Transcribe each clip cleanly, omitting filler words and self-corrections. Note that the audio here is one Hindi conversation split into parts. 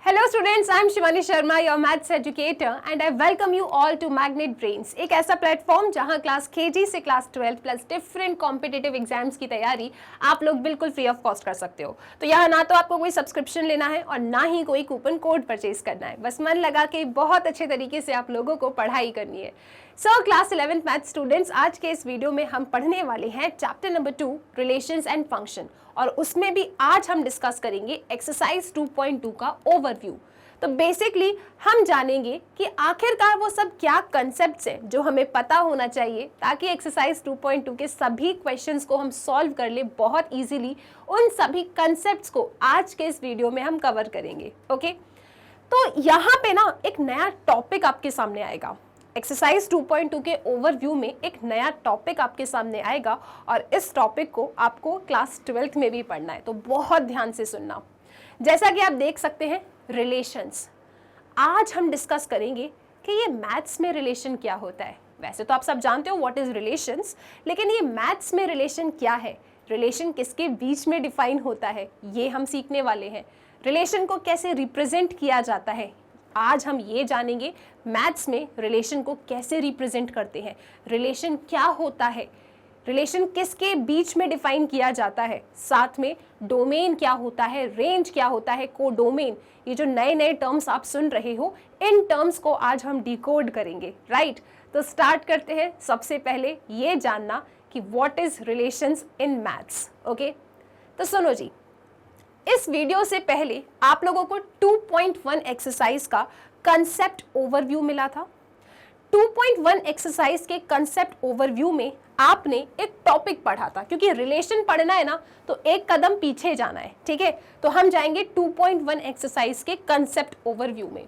Hello students, I am Shivani Sharma, your maths educator and I welcome you all to Magnet Brains, एक ऐसा प्लेटफॉर्म जहां क्लास KG से class 12 plus different competitive exams की तैयारी आप लोग बिल्कुल फ्री ऑफ कॉस्ट कर सकते हो। तो यहाँ ना तो आपको कोई सब्सक्रिप्शन लेना है और ना ही कोई कूपन कोड परचेज करना है, बस मन लगा के बहुत अच्छे तरीके से आप लोगों को पढ़ाई करनी है। So class 11th math students, आज के इस वीडियो में हम पढ़ने वाले हैं chapter number 2 relations and function, और उसमें भी आज हम डिस्कस करेंगे एक्सरसाइज 2.2 का ओवरव्यू। तो बेसिकली हम जानेंगे कि आखिरकार वो सब क्या कंसेप्ट्स हैं जो हमें पता होना चाहिए ताकि एक्सरसाइज 2.2 के सभी क्वेश्चंस को हम सॉल्व कर ले बहुत इजीली। उन सभी कंसेप्ट्स को आज के इस वीडियो में हम कवर करेंगे। ओके, तो यहाँ पे ना एक नया टॉपिक आपके सामने आएगा। एक्सरसाइज 2.2 के ओवरव्यू में एक नया टॉपिक आपके सामने आएगा और इस टॉपिक को आपको क्लास 12th में भी पढ़ना है, तो बहुत ध्यान से सुनना। जैसा कि आप देख सकते हैं, रिलेशंस। आज हम डिस्कस करेंगे कि ये मैथ्स में रिलेशन क्या होता है। वैसे तो आप सब जानते हो व्हाट इज रिलेशंस, लेकिन ये मैथ्स में रिलेशन क्या है, रिलेशन किसके बीच में डिफाइन होता है, ये हम सीखने वाले हैं। रिलेशन को कैसे रिप्रेजेंट किया जाता है, आज हम ये जानेंगे। मैथ्स में रिलेशन को कैसे रिप्रेजेंट करते हैं, रिलेशन क्या होता है, रिलेशन किसके बीच में डिफाइन किया जाता है, साथ में डोमेन क्या होता है, रेंज क्या होता है, कोडोमेन। ये जो नए नए टर्म्स आप सुन रहे हो, इन टर्म्स को आज हम डिकोड करेंगे, राइट। तो स्टार्ट करते हैं। सबसे पहले ये जानना कि what is relations in maths. Okay, तो सुनो जी, इस वीडियो से पहले आप लोगों को 2.1 एक्सरसाइज का कंसेप्ट ओवरव्यू मिला था। 2.1 एक्सरसाइज के कंसेप्ट ओवरव्यू में आपने एक टॉपिक पढ़ा था, क्योंकि रिलेशन पढ़ना है ना तो एक कदम पीछे जाना है, ठीक है। तो हम जाएंगे 2.1 एक्सरसाइज के कंसेप्ट ओवरव्यू में।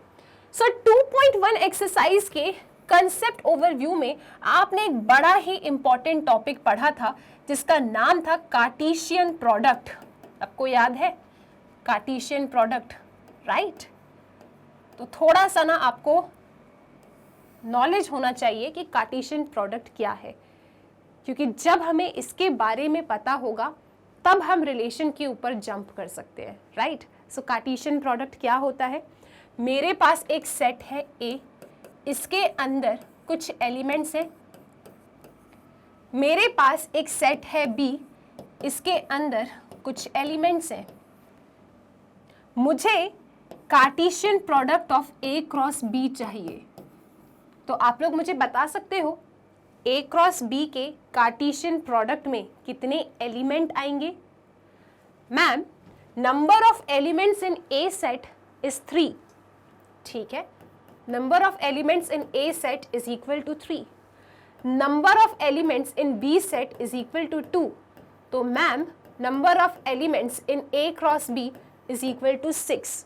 सो 2.1 एक्सरसाइज के कंसेप्ट ओवरव्यू में आपने एक बड़ा ही इंपॉर्टेंट टॉपिक पढ़ा था जिसका नाम था कार्टेशियन प्रोडक्ट। आपको याद है कार्टेशियन प्रोडक्ट, राइट। तो थोड़ा सा ना आपको नॉलेज होना चाहिए कि कार्टेशियन प्रोडक्ट क्या है, क्योंकि जब हमें इसके बारे में पता होगा तब हम रिलेशन के ऊपर जंप कर सकते हैं, राइट। सो कार्टेशियन प्रोडक्ट क्या होता है, मेरे पास एक सेट है A, इसके अंदर कुछ एलिमेंट्स हैं। मेरे पास एक सेट है B, इसके अंदर कुछ एलिमेंट्स हैं। मुझे Cartesian product of A cross B चाहिए। तो आप लोग मुझे बता सकते हो A क्रॉस B के कार्टेशियन प्रोडक्ट में कितने एलिमेंट आएंगे? Ma'am, number of elements in A set is 3, ठीक है। Number of elements in A set is equal to 3, number of elements in B set is equal to 2। तो ma'am, number of elements in A cross B is equal to 6।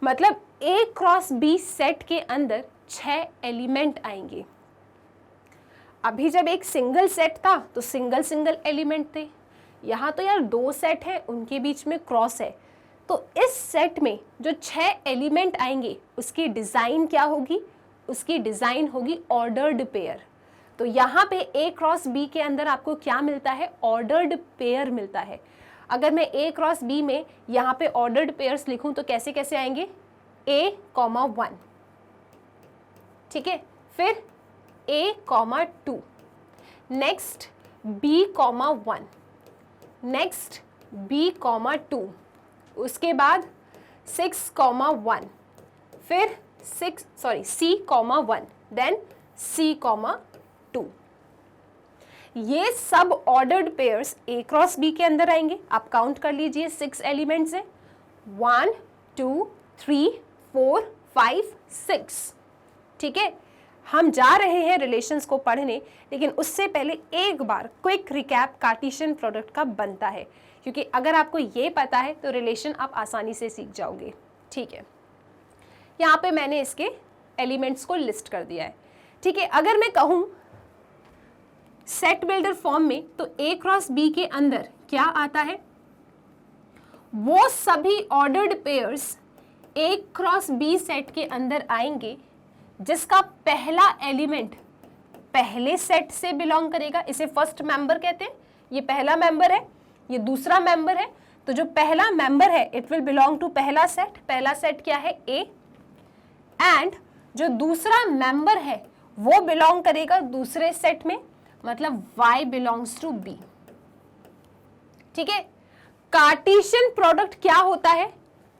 मतलब A क्रॉस B सेट के अंदर 6 एलिमेंट आएंगे। अभी जब एक सिंगल सेट था तो सिंगल सिंगल एलिमेंट थे, यहाँ तो यार 2 सेट है, उनके बीच में क्रॉस है। तो इस सेट में जो 6 एलिमेंट आएंगे उसकी डिज़ाइन क्या होगी? उसकी डिज़ाइन होगी ऑर्डर्ड पेयर। तो यहाँ पे A क्रॉस B के अंदर आपको क्या मिलता है? ऑर्डर्ड पेयर मिलता है। अगर मैं A क्रॉस B में यहाँ पे ऑर्डर्ड पेयर्स लिखूँ तो कैसे कैसे आएंगे? A, 1, ठीक है। फिर A, 2, next B, 1, next B, 2, उसके बाद 6, 1, फिर C, 1, देन C, 2। ये सब ordered pairs A cross B के अंदर आएंगे। आप काउंट कर लीजिए, 6 एलिमेंट्स हैं, 1, 2, 3, 4, 5, 6, ठीक है। हम जा रहे हैं रिलेशंस को पढ़ने, लेकिन उससे पहले एक बार क्विक रिकैप कार्टेशियन प्रोडक्ट का बनता है, क्योंकि अगर आपको ये पता है तो रिलेशन आप आसानी से सीख जाओगे, ठीक है। यहाँ पे मैंने इसके एलिमेंट्स को लिस्ट कर दिया है, ठीक है। अगर मैं कहूँ सेट बिल्डर फॉर्म में तो A क्रॉस B के अंदर क्या आता है? वो सभी ordered pairs A cross B set के अंदर आएंगे जिसका पहला एलिमेंट पहले सेट से बिलोंग करेगा। इसे फर्स्ट मेंबर कहते हैं। ये पहला मेंबर है, ये दूसरा मेंबर है, तो जो पहला मेंबर है इट विल बिलोंग टू पहला सेट क्या है A, एंड जो दूसरा मेंबर है वो बिलोंग करेगा दूसरे सेट में, मतलब Y बिलोंग्स टू B। ठीक है, कार्टेशियन प्रोडक्ट क्या होता है?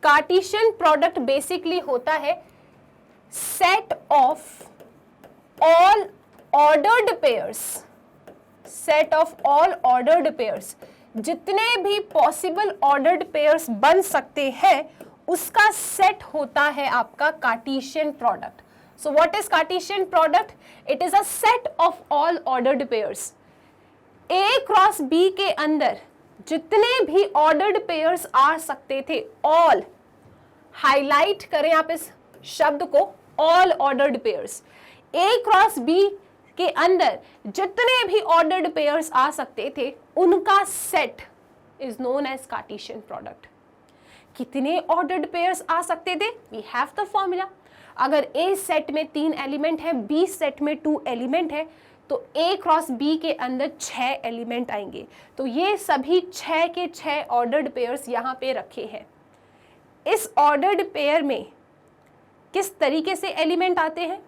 कार्टेशियन प्रोडक्ट बेसिकली होता है set of all ordered pairs, set of all ordered pairs, जितने भी पॉसिबल ऑर्डर्ड पेयर्स बन सकते हैं उसका सेट होता है आपका Cartesian product. So what is Cartesian product? It is a set of all ordered pairs. A cross B के अंदर जितने भी ऑर्डर्ड पेयर्स आ सकते थे, ऑल, हाईलाइट करें आप इस शब्द को, all ordered pairs. A cross B के अंदर जितने भी ऑर्डर्ड पेयर्स आ सकते थे उनका set is known as Cartesian product. कितने ऑर्डर्ड पेयर्स आ सकते थे? We have the formula. अगर A सेट में 3 एलिमेंट है, B सेट में 2 एलिमेंट है, तो A क्रॉस B के अंदर 6 एलिमेंट आएंगे। तो ये सभी 6 के 6 ऑर्डर्ड पेयर्स यहाँ पे रखे हैं। इस ऑर्डर्ड पेयर में किस तरीके से एलिमेंट आते हैं?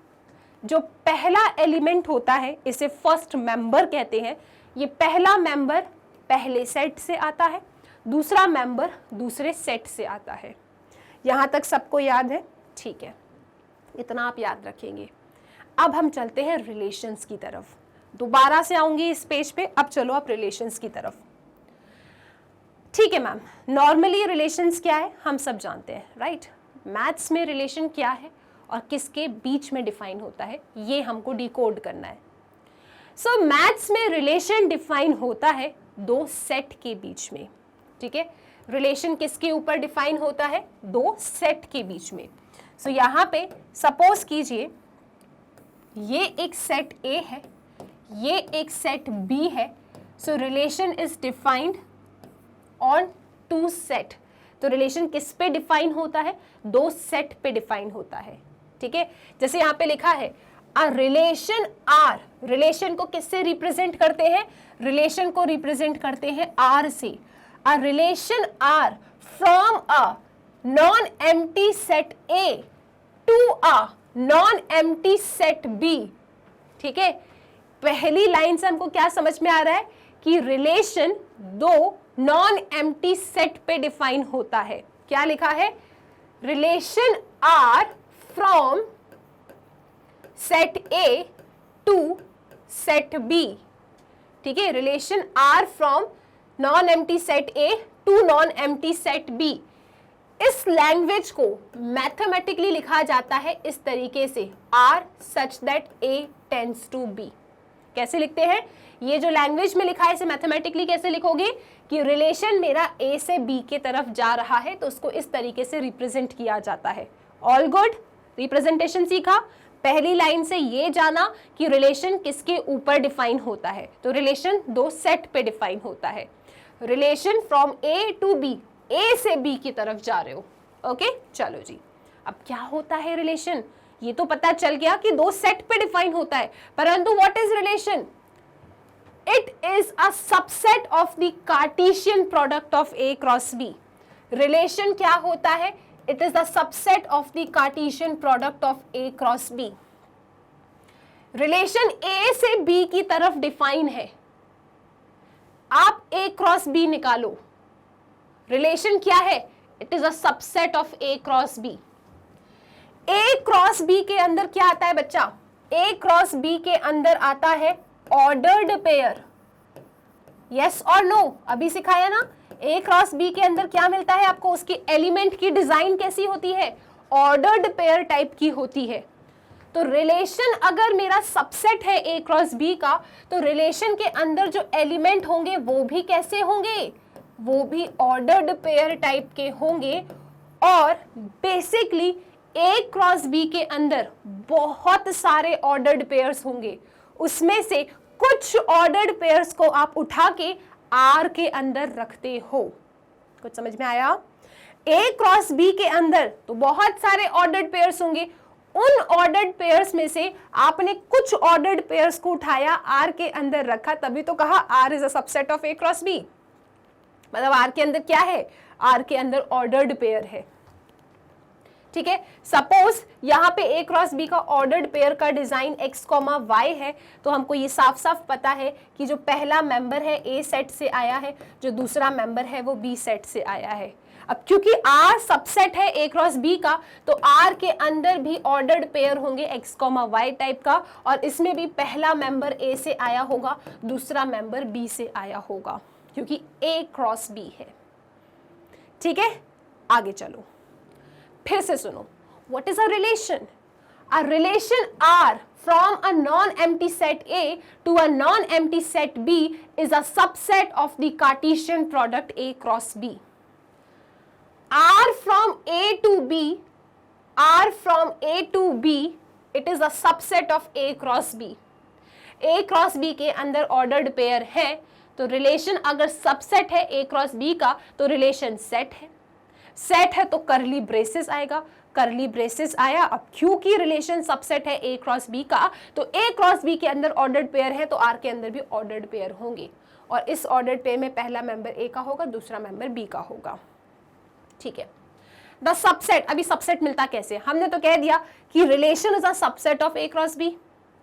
जो पहला एलिमेंट होता है इसे फर्स्ट मेंबर कहते हैं। ये पहला मेंबर पहले सेट से आता है, दूसरा मेंबर दूसरे सेट से आता है। यहाँ तक सबको याद है? ठीक है, इतना आप याद रखेंगे। अब हम चलते हैं रिलेशंस की तरफ। दोबारा से आऊंगी इस पेज पे, अब चलो आप रिलेशंस की तरफ। ठीक है मैम, नॉर्मली रिलेशंस क्या है हम सब जानते हैं, राइट? मैथ्स में रिलेशन क्या है और किसके बीच में डिफाइन होता है, ये हमको डिकोड करना है। सो मैथ्स में रिलेशन डिफाइन होता है 2 सेट के बीच में। ठीक है, रिलेशन किसके ऊपर डिफाइन होता है? 2 सेट के बीच में। सो यहाँ पे सपोज कीजिए ये एक सेट A है, ये एक सेट B है। सो relation is defined on 2 set. तो रिलेशन किस पे डिफाइन होता है? 2 सेट पे डिफाइन होता है। ठीक है, जैसे यहाँ पे लिखा है अ रिलेशन R, रिलेशन को किससे रिप्रेजेंट करते हैं? रिलेशन को रिप्रेजेंट करते हैं R से। A relation R from a non empty set A to a non empty set B। ठीक है, पहली लाइन से हमको क्या समझ में आ रहा है कि रिलेशन 2 नॉन एम्प्टी सेट पे डिफाइन होता है। क्या लिखा है? Relation R from set A to set B। ठीक है, relation R from non empty set A to non empty set B। इस लैंग्वेज को मैथमेटिकली लिखा जाता है इस तरीके से, R such that A tends to B। कैसे लिखते हैं? ये जो लैंग्वेज में लिखा है इसे मैथमेटिकली कैसे लिखोगे कि रिलेशन मेरा A से B के तरफ जा रहा है तो उसको इस तरीके से रिप्रेजेंट किया जाता है। ऑल गुड, रिप्रेजेंटेशन सीखा। पहली लाइन से ये जाना कि रिलेशन किसके ऊपर डिफाइन होता है, तो रिलेशन 2 सेट पे डिफाइन होता है। Relation from A to B, A से B की तरफ जा रहे हो। ओके, चलो जी, अब क्या होता है रिलेशन? ये तो पता चल गया कि 2 सेट पे डिफाइन होता है, परंतु what is relation? It is a subset of the Cartesian product of A cross B। Relation क्या होता है? It is the subset of the Cartesian product of A cross B। Relation A से B की तरफ डिफाइन है, आप A क्रॉस B निकालो। रिलेशन क्या है? It is a subset of A cross B। A cross B के अंदर क्या आता है बच्चा? A क्रॉस B के अंदर आता है ऑर्डर्ड पेयर। यस और नो, अभी सिखाया ना। A क्रॉस B के अंदर क्या मिलता है आपको? उसकी एलिमेंट की डिजाइन कैसी होती है? ऑर्डर्ड पेयर टाइप की होती है। तो रिलेशन अगर मेरा सबसेट है A क्रॉस B का, तो रिलेशन के अंदर जो एलिमेंट होंगे वो भी कैसे होंगे? वो भी ऑर्डर्ड पेयर टाइप के होंगे। और बेसिकली A क्रॉस B के अंदर बहुत सारे ऑर्डर्ड पेयर्स होंगे, उसमें से कुछ ऑर्डर्ड पेयर्स को आप उठा के R के अंदर रखते हो। कुछ समझ में आया? A क्रॉस B के अंदर तो बहुत सारे ऑर्डर्ड पेयर्स होंगे, उन ऑर्डर्ड पेयर्स में से आपने कुछ ऑर्डर्ड पेयर्स को उठाया, R के अंदर रखा, तभी तो कहा R is a subset of A cross B। मतलब आर के अंदर क्या है, आर के अंदर ऑर्डर्ड पेयर है। ठीक है, सपोज यहाँ पे ए क्रॉस बी का ऑर्डर्ड पेयर का डिजाइन x, y है, तो हमको ये साफ साफ पता है कि जो पहला मेंबर है ए सेट से आया है, जो दूसरा मेंबर है वो बी सेट से आया है। अब क्योंकि R सबसेट है ए क्रॉस बी का, तो R के अंदर भी ऑर्डर्ड पेयर होंगे x, y टाइप का, और इसमें भी पहला मेंबर A से आया होगा, दूसरा मेंबर B से आया होगा, क्योंकि A क्रॉस B है। ठीक है, आगे चलो, फिर से सुनो, what is a relation? A relation R from a non-empty set A to a non-empty set B is a subset of the Cartesian product A cross B. R from A to B, R from A to B, it is a subset of A cross B. A cross B के अंदर ऑर्डर्ड पेयर है, तो रिलेशन अगर सबसेट है A क्रॉस B का, तो रिलेशन सेट है। सेट है तो करली ब्रेसेस आएगा, करली ब्रेसेस आया। अब क्योंकि रिलेशन सबसेट है A क्रॉस B का, तो A क्रॉस B के अंदर ऑर्डर्ड पेयर है, तो R के अंदर भी ऑर्डर्ड पेयर होंगे, और इस ऑर्डर्ड पेयर में पहला मेंबर A का होगा, दूसरा मेंबर B का होगा। ठीक है, द सबसेट, अभी सबसेट मिलता कैसे? हमने तो कह दिया कि relation is a subset of A cross B,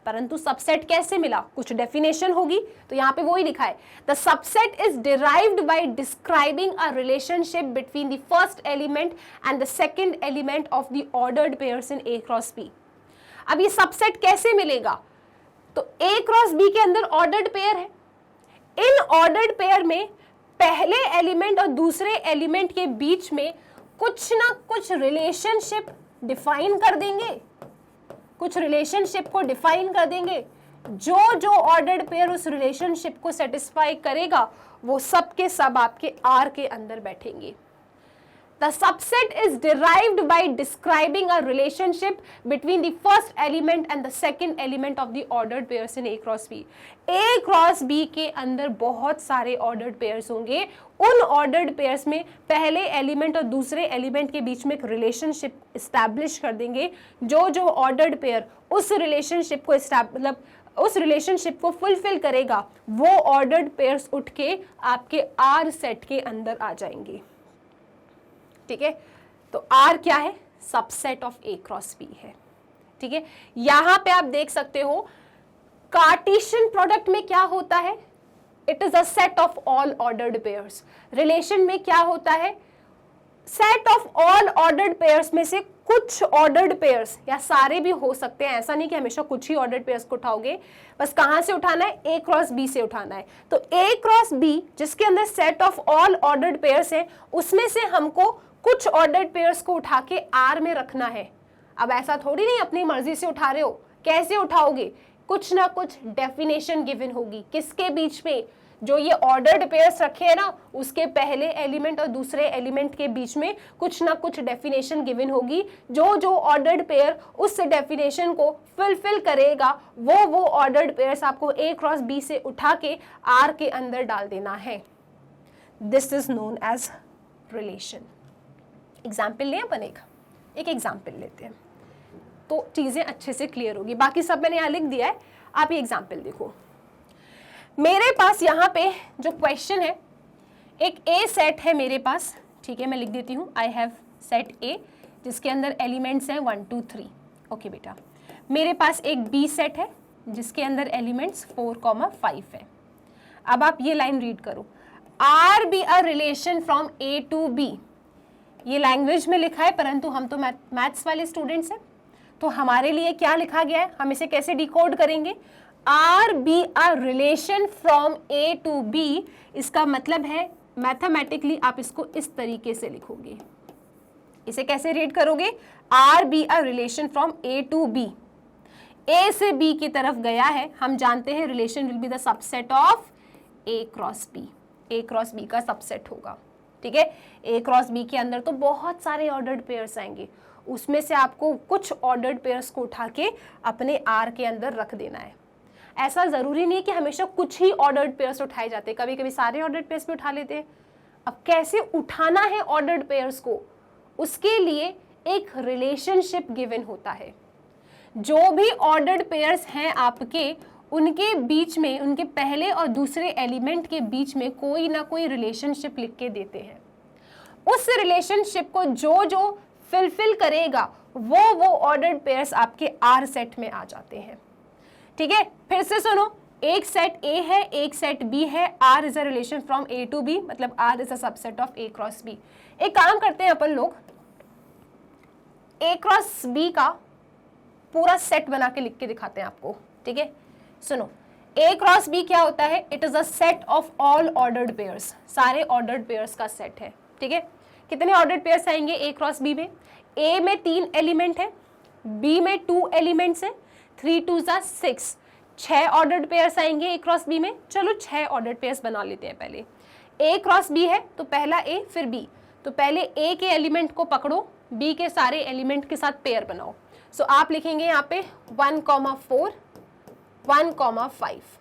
परंतु सबसेट कैसे मिला? कुछ डेफिनेशन होगी, तो यहाँ पे वो ही लिखा है, the subset is derived by describing a relationship between the first element and the second element of the ordered pairs in A cross B. अब ये सबसेट कैसे मिलेगा? तो ए क्रॉस बी के अंदर ऑर्डर्ड पेयर है, इन ऑर्डर्ड पेयर में पहले एलिमेंट और दूसरे एलिमेंट के बीच में कुछ ना कुछ रिलेशनशिप डिफाइन कर देंगे, कुछ रिलेशनशिप को डिफाइन कर देंगे। जो जो ऑर्डर्ड पेयर उस रिलेशनशिप को सेटिस्फाई करेगा, वो सब के सब आपके आर के अंदर बैठेंगे। The subset is derived by describing a relationship between the first element and the second element of the ordered pairs in A cross B. A cross B के अंदर बहुत सारे ordered pairs होंगे, उन ordered pairs में पहले element और दूसरे element के बीच में एक relationship establish कर देंगे। जो जो ordered pair उस relationship को मतलब उस रिलेशनशिप को फुलफिल करेगा, वो ऑर्डर्ड पेयर्स उठ के आपके आर सेट के अंदर आ जाएंगे। ठीक है, तो R क्या है? Subset of A cross B है। ठीक है, यहां पे आप देख सकते हो कार्टेशियन प्रोडक्ट में क्या होता है, it is a set of all ordered pairs. Relation में क्या होता है, set of all ordered pairs में से कुछ ऑर्डर्ड पेयर्स, या सारे भी हो सकते हैं, ऐसा नहीं कि हमेशा कुछ ही ऑर्डर्ड पेयर्स को उठाओगे, बस कहां से उठाना है, A क्रॉस B से उठाना है। तो A क्रॉस B जिसके अंदर set of all ordered pairs है, उसमें से हमको कुछ ऑर्डर्ड पेयर्स को उठा के R में रखना है। अब ऐसा थोड़ी नहीं अपनी मर्जी से उठा रहे हो, कैसे उठाओगे, कुछ ना कुछ डेफिनेशन गिवन होगी, किसके बीच में, जो ये ऑर्डर्ड पेयर्स रखे हैं ना, उसके पहले एलिमेंट और दूसरे एलिमेंट के बीच में कुछ ना कुछ डेफिनेशन गिवन होगी। जो जो ऑर्डर्ड पेयर उस डेफिनेशन को फुलफिल करेगा, वो ऑर्डर्ड पेयर्स आपको A क्रॉस B से उठा के R के अंदर डाल देना है। This is known as relation. Example लें अपन, एक एग्जाम्पल लेते हैं तो चीज़ें अच्छे से क्लियर होगी। बाकी सब मैंने यहाँ लिख दिया है, आप ये एग्जाम्पल देखो। मेरे पास यहाँ पे जो क्वेश्चन है, एक ए सेट है मेरे पास, ठीक है, मैं लिख देती हूँ, आई हैव सेट ए जिसके अंदर एलिमेंट्स हैं 1 2 3। ओके बेटा, मेरे पास एक बी सेट है जिसके अंदर एलिमेंट्स 4 5 है। अब आप ये लाइन रीड करो, R be a relation from A to B. ये लैंग्वेज में लिखा है, परंतु हम तो मैथ्स वाले स्टूडेंट्स हैं, तो हमारे लिए क्या लिखा गया है, हम इसे कैसे डिकोड करेंगे, R be a relation from A to B. इसका मतलब है मैथमेटिकली आप इसको इस तरीके से लिखोगे। इसे कैसे रीड करोगे, R be a relation from A to B. A से बी की तरफ गया है, हम जानते हैं relation will be the subset of A cross B. A cross B का सबसेट होगा। ठीक है, ए क्रॉस बी के अंदर तो बहुत सारे ऑर्डर्ड पेयर्स आएंगे, उसमें से आपको कुछ ऑर्डर्ड पेयर्स को उठा के अपने आर के अंदर रख देना है। ऐसा जरूरी नहीं है कि हमेशा कुछ ही ऑर्डर्ड पेयर्स उठाए जाते हैं, कभी कभी सारे ऑर्डर्ड पेयर्स भी उठा लेते हैं। अब कैसे उठाना है ऑर्डर्ड पेयर्स को, उसके लिए एक रिलेशनशिप गिवन होता है। जो भी ऑर्डर्ड पेयर्स हैं आपके, उनके बीच में, उनके पहले और दूसरे एलिमेंट के बीच में कोई ना कोई रिलेशनशिप लिख के देते हैं। उस रिलेशनशिप को जो जो फिलफिल करेगा वो ऑर्डर्ड पेयर्स आपके आर सेट में आ जाते हैं। ठीक है, फिर से सुनो, एक सेट ए है, एक सेट बी है, R is a relation from A to B, मतलब R is a subset of A cross B. एक काम करते हैं अपन लोग, ए क्रॉस बी का पूरा सेट बना के लिख के दिखाते हैं आपको। ठीक है, सुनो, ए क्रॉस बी क्या होता है? It is a set of all ordered pairs, सारे ऑर्डर्ड पेयर्स का सेट है। ठीक है, कितने ऑर्डर्ड पेयर्स आएंगे ए क्रॉस बी में? ए में 3 एलिमेंट है, बी में 2 एलिमेंट्स है, 3 2 6, 6 ऑर्डर्ड पेयर्स आएंगे ए क्रॉस बी में। चलो 6 ऑर्डर्ड पेयर्स बना लेते हैं। पहले ए क्रॉस बी है तो पहला ए फिर बी, तो पहले ए के एलिमेंट को पकड़ो, बी के सारे एलिमेंट के साथ पेयर बनाओ। सो आप लिखेंगे यहाँ पे 1, 4, 1, 5।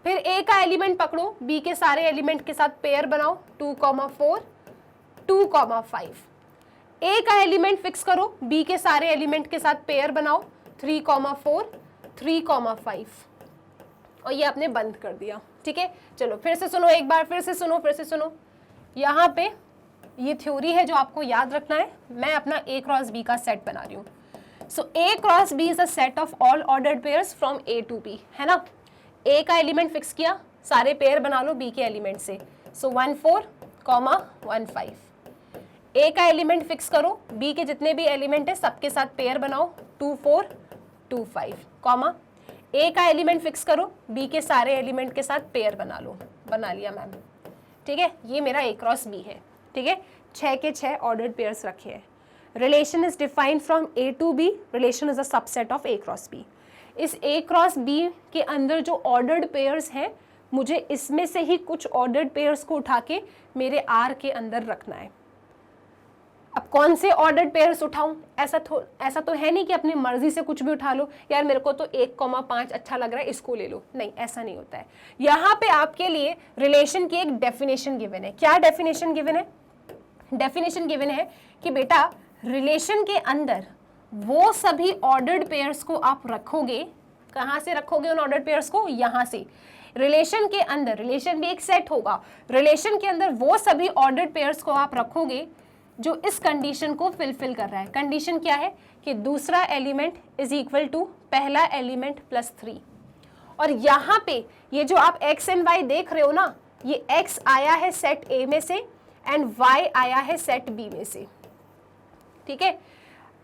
फिर ए का एलिमेंट पकड़ो, बी के सारे एलिमेंट के साथ पेयर बनाओ, 2, 4, 2, 5। ए का एलिमेंट फिक्स करो, बी के सारे एलिमेंट के साथ पेयर बनाओ, 3, 4, 3, 5, और ये आपने बंद कर दिया। ठीक है, चलो फिर से सुनो, एक बार फिर से सुनो। यहाँ पे ये थ्योरी है जो आपको याद रखना है। मैं अपना ए क्रॉस बी का सेट बना रही हूँ। So A cross B is a set of all ordered pairs from A to B, है ना। ए का एलिमेंट फिक्स किया, सारे पेयर बना लो बी के एलिमेंट से। सो 1, 4, 1, 5। ए का एलिमेंट फिक्स करो, बी के जितने भी एलिमेंट है सबके साथ पेयर बनाओ, 2, 4, 2, 5, कॉमा। ए का एलिमेंट फिक्स करो, बी के सारे एलिमेंट के साथ पेयर बना लो। बना लिया मैम। ठीक है, ये मेरा ए क्रॉस बी है। ठीक है, 6 के 6 ऑर्डर्ड पेयर्स रखे हैं। Relation is defined from A to B, relation is a subset of A cross B. इस ए क्रॉस बी के अंदर जो ऑर्डर्ड पेयर्स हैं, मुझे इसमें से ही कुछ ऑर्डर्ड पेयर्स को उठा के मेरे आर के अंदर रखना है। अब कौन से ऑर्डर्ड पेयर्स उठाऊं? ऐसा तो है नहीं कि अपनी मर्जी से कुछ भी उठा लो, यार मेरे को तो 1,5 अच्छा लग रहा है इसको ले लो। नहीं, ऐसा नहीं होता है। यहाँ पे आपके लिए रिलेशन की एक डेफिनेशन गिवन है। क्या डेफिनेशन गिवन है? डेफिनेशन गिवन है कि बेटा रिलेशन के अंदर वो सभी ऑर्डर्ड पेयर्स को आप रखोगे। कहाँ से रखोगे उन ऑर्डर्ड पेयर्स को? यहाँ से। रिलेशन के अंदर, रिलेशन भी एक सेट होगा, रिलेशन के अंदर वो सभी ऑर्डर्ड पेयर्स को आप रखोगे जो इस कंडीशन को फिलफिल कर रहा है। कंडीशन क्या है? कि दूसरा एलिमेंट इज इक्वल टू पहला एलिमेंट प्लस 3। और यहाँ पे ये जो आप x एंड y देख रहे हो ना, ये x आया है सेट A में से एंड y आया है सेट B में से। ठीक है,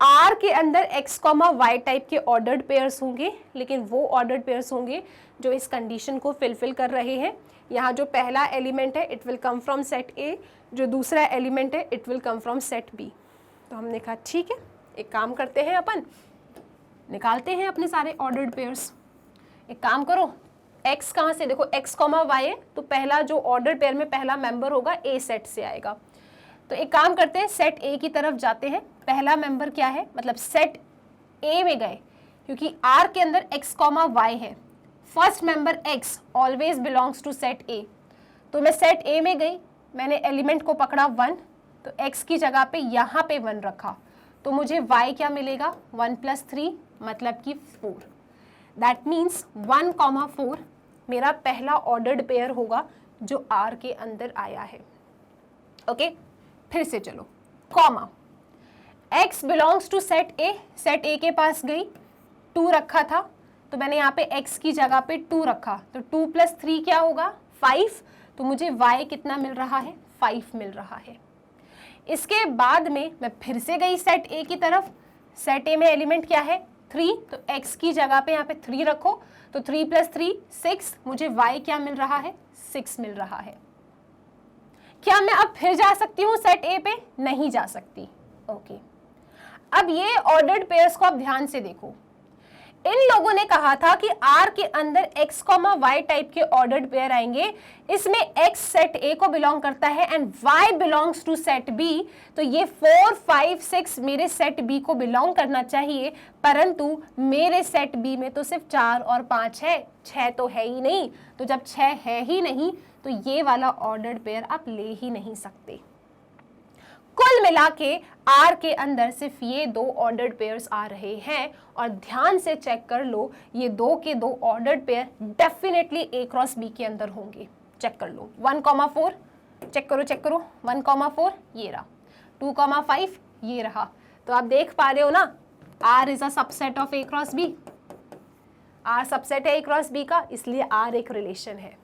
R के अंदर x, y टाइप के ऑर्डर्ड पेयर्स होंगे, लेकिन वो ऑर्डर्ड पेयर्स होंगे जो इस कंडीशन को फिलफिल कर रहे हैं। यहाँ जो पहला एलिमेंट है it will come from set A, जो दूसरा एलिमेंट है it will come from set B। तो हमने कहा ठीक है, एक काम करते हैं, अपन निकालते हैं अपने सारे ऑर्डर्ड पेयर्स। एक काम करो, x कहाँ से? देखो x, y है, तो पहला जो ऑर्डर्ड पेयर में पहला मेंबर होगा A सेट से आएगा। तो एक काम करते हैं, सेट A की तरफ जाते हैं। पहला मेंबर क्या है? मतलब सेट A में गए, क्योंकि R के अंदर x, y है। First member x always belongs to set A। तो मैं सेट A में गई, मैंने एलिमेंट को पकड़ा 1, तो x की जगह पे यहाँ पे 1 रखा, तो मुझे y क्या मिलेगा? 1 + 3 मतलब कि 4। दैट मीन्स 1, 4 मेरा पहला ऑर्डर्ड पेयर होगा जो R के अंदर आया है। ओके, फिर से चलो, comma, x belongs to set A। Set A के पास गई, 2 रखा था, तो मैंने यहाँ पे x की जगह पे 2 रखा, तो 2 + 3 क्या होगा? 5। तो मुझे y कितना मिल रहा है? 5 मिल रहा है। इसके बाद में मैं फिर से गई सेट A की तरफ। सेट A में एलिमेंट क्या है? 3, तो x की जगह पे यहाँ पे 3 रखो, तो 3 + 3 6, मुझे y क्या मिल रहा है? 6 मिल रहा है। क्या मैं अब फिर जा सकती हूँ सेट A पे? नहीं जा सकती। ओके, अब ये ऑर्डर्ड पेयर्स को आप ध्यान से देखो। इन लोगों ने कहा था कि R के अंदर x, y टाइप के ऑर्डर्ड पेयर आएंगे। इसमें x सेट A को बिलोंग करता है and y belongs to set B। तो ये 4, 5, 6 मेरे सेट B को बिलोंग करना चाहिए, परंतु मेरे सेट B में तो सिर्फ 4 और 5 है, 6 तो है ही नहीं। तो जब 6 है ही नहीं, तो ये वाला ऑर्डर्ड पेयर आप ले ही नहीं सकते। कुल मिला के आर के अंदर सिर्फ ये दो ऑर्डर्ड पेयर्स आ रहे हैं, और ध्यान से चेक कर लो ये दो के दो ऑर्डर्ड पेयर डेफिनेटली ए क्रॉस बी के अंदर होंगे। चेक कर लो 1,4 चेक करो 1,4 ये रहा, 2,5 ये रहा। तो आप देख पा रहे हो ना, R is a subset of A cross B, R subset है ए क्रॉस बी का, इसलिए आर एक रिलेशन है।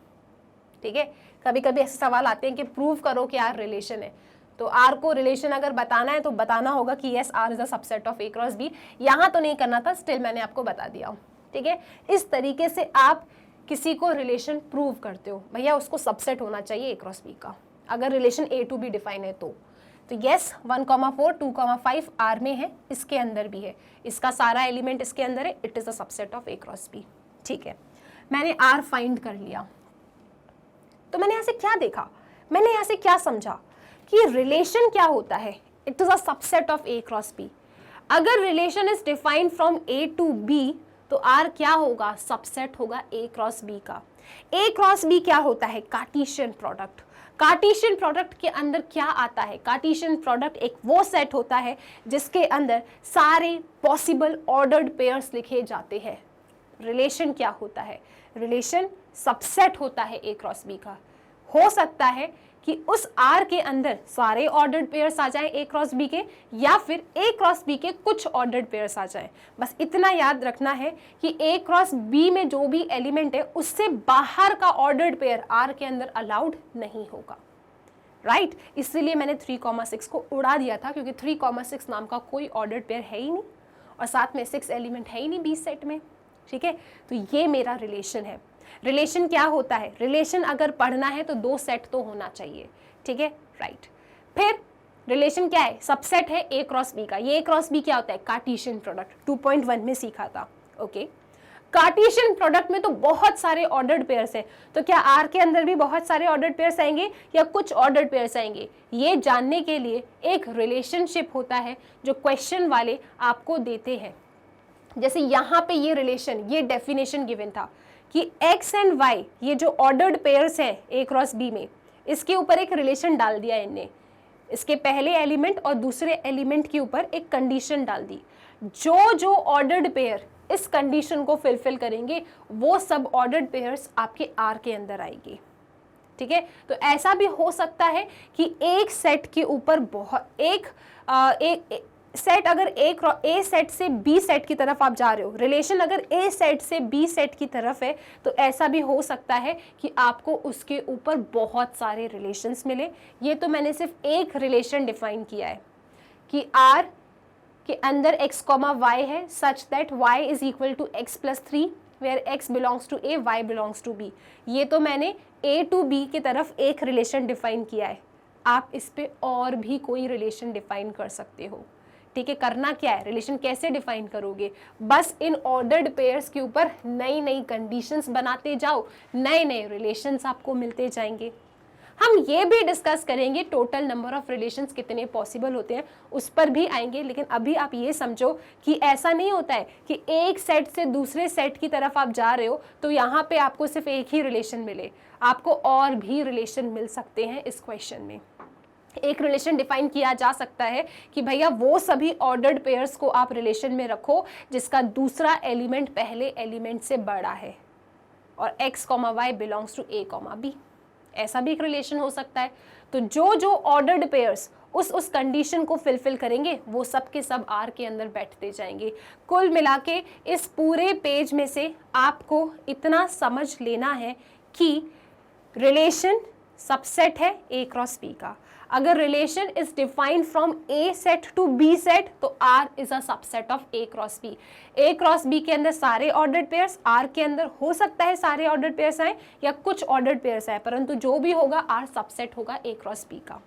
ठीक है, कभी कभी ऐसे सवाल आते हैं कि प्रूव करो कि आर रिलेशन है, तो आर को रिलेशन अगर बताना है तो बताना होगा कि yes R is a subset of A cross B. यहाँ तो नहीं करना था, स्टिल मैंने आपको बता दिया। ठीक है, इस तरीके से आप किसी को रिलेशन प्रूव करते हो, भैया उसको सबसेट होना चाहिए ए क्रॉस बी का, अगर relation A to B define है तो यस 1,4 2,5 आर में है, इसके अंदर भी है, इसका सारा एलिमेंट इसके अंदर है, it is a subset of A cross B. ठीक है, मैंने आर फाइंड कर लिया, तो मैंने यहाँ से क्या देखा, मैंने यहाँ से क्या समझा कि रिलेशन क्या होता है, it is a subset of A cross B. अगर relation is defined from A to B तो आर क्या होगा, सबसेट होगा ए क्रॉस बी का। ए क्रॉस बी क्या होता है, कार्टेशियन प्रोडक्ट। कार्टेशियन प्रोडक्ट के अंदर क्या आता है, कार्टेशियन प्रोडक्ट एक वो सेट होता है जिसके अंदर सारे पॉसिबल ऑर्डर्ड पेयर्स लिखे जाते हैं। रिलेशन क्या होता है, रिलेशन सबसेट होता है ए क्रॉस बी का। हो सकता है कि उस आर के अंदर सारे ऑर्डर्ड पेयर्स आ जाएं ए क्रॉस बी के, या फिर ए क्रॉस बी के कुछ ऑर्डर्ड पेयर्स आ जाएं। बस इतना याद रखना है कि ए क्रॉस बी में जो भी एलिमेंट है उससे बाहर का ऑर्डर्ड पेयर आर के अंदर अलाउड नहीं होगा। राइट, इसलिए मैंने 3,6 को उड़ा दिया था, क्योंकि 3,6 नाम का कोई ऑर्डर्ड पेयर है ही नहीं, और साथ में 6 एलिमेंट है ही नहीं बी सेट में। ठीक है, तो ये मेरा रिलेशन है। रिलेशन क्या होता है, रिलेशन अगर पढ़ना है तो दो सेट तो होना चाहिए। ठीक है, राइट। फिर रिलेशन क्या है, सबसेट है ए क्रॉस बी का। ये ए क्रॉस बी क्या होता है, कार्टेशियन प्रोडक्ट, 2.1 में सीखा था। ओके, कार्टेशियन प्रोडक्ट में तो बहुत सारे ऑर्डर्ड पेयर्स हैं, तो क्या आर के अंदर भी बहुत सारे ऑर्डर्ड पेयर्स आएंगे या कुछ ऑर्डर्ड पेयर्स आएंगे, ये जानने के लिए एक रिलेशनशिप होता है जो क्वेश्चन वाले आपको देते हैं। जैसे यहाँ पे ये रिलेशन, ये डेफिनेशन गिवन था कि x एंड y ये जो ऑर्डर्ड पेयर्स हैं ए क्रॉस बी में, इसके ऊपर एक रिलेशन डाल दिया इनने, इसके पहले एलिमेंट और दूसरे एलिमेंट के ऊपर एक कंडीशन डाल दी। जो जो ऑर्डर्ड पेयर इस कंडीशन को फुलफिल करेंगे वो सब ऑर्डर्ड पेयर्स आपके आर के अंदर आएंगे। ठीक है, तो ऐसा भी हो सकता है कि एक सेट के ऊपर बहुत एक सेट, अगर ए सेट से बी सेट की तरफ आप जा रहे हो, रिलेशन अगर ए सेट से बी सेट की तरफ है, तो ऐसा भी हो सकता है कि आपको उसके ऊपर बहुत सारे रिलेशंस मिले। ये तो मैंने सिर्फ एक रिलेशन डिफाइन किया है कि आर के अंदर x, y है such that y is equal to x + 3 where x belongs to a, y belongs to b। ये तो मैंने a टू b की तरफ एक रिलेशन डिफाइन किया है। आप इस पे और भी कोई रिलेशन डिफाइन कर सकते हो। ठीक है, करना क्या है, रिलेशन कैसे डिफाइन करोगे, बस इन ऑर्डर्ड पेयर्स के ऊपर नई नई कंडीशंस बनाते जाओ, नए नए रिलेशंस आपको मिलते जाएंगे। हम ये भी डिस्कस करेंगे टोटल नंबर ऑफ रिलेशंस कितने पॉसिबल होते हैं, उस पर भी आएंगे। लेकिन अभी आप ये समझो कि ऐसा नहीं होता है कि एक सेट से दूसरे सेट की तरफ आप जा रहे हो तो यहाँ पे आपको सिर्फ एक ही रिलेशन मिले, आपको और भी रिलेशन मिल सकते हैं। इस क्वेश्चन में एक रिलेशन डिफाइन किया जा सकता है कि भैया वो सभी ऑर्डर्ड पेयर्स को आप रिलेशन में रखो जिसका दूसरा एलिमेंट पहले एलिमेंट से बड़ा है, और x, y belongs to a, b। ऐसा भी एक रिलेशन हो सकता है। तो जो जो ऑर्डर्ड पेयर्स उस कंडीशन को फिलफिल करेंगे वो सब के सब आर के अंदर बैठते जाएंगे। कुल मिला के इस पूरे पेज में से आपको इतना समझ लेना है कि रिलेशन सबसेट है ए क्रॉस बी का। अगर relation is defined from A set to B set तो R is a subset of A cross B. A cross B के अंदर सारे ऑर्डर्ड पेयर्स, आर के अंदर हो सकता है सारे ऑर्डर्ड पेयर्स आए या कुछ ऑर्डर्ड पेयर्स आए, परंतु जो भी होगा आर सबसेट होगा ए क्रॉस बी का।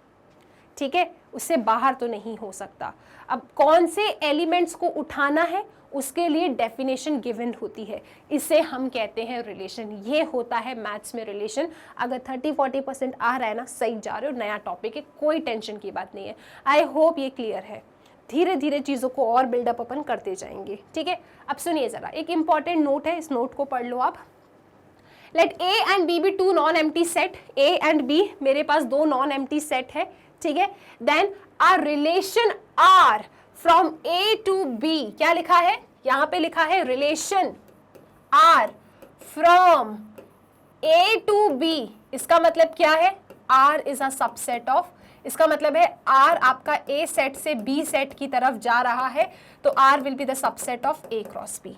ठीक है, उससे बाहर तो नहीं हो सकता। अब कौन से एलिमेंट्स को उठाना है उसके लिए डेफिनेशन गिवन होती है, इसे हम कहते हैं रिलेशन। ये होता है मैथ्स में रिलेशन। अगर 30-40% आ रहा है ना, सही जा रहे हो, नया टॉपिक है, कोई टेंशन की बात नहीं है। आई होप ये क्लियर है। धीरे धीरे चीज़ों को और बिल्डअप अपन करते जाएंगे। ठीक है, अब सुनिए ज़रा, एक इंपॉर्टेंट नोट है, इस नोट को पढ़ लो आप। Let A and B be 2 non empty set. A and B मेरे पास 2 नॉन एम्प्टी सेट है। ठीक है, then a relation R from A to B, क्या लिखा है यहां पे, लिखा है relation R from A to B, इसका मतलब क्या है, R is a subset of, इसका मतलब है R आपका A सेट से B सेट की तरफ जा रहा है, तो R will be the subset of A cross B.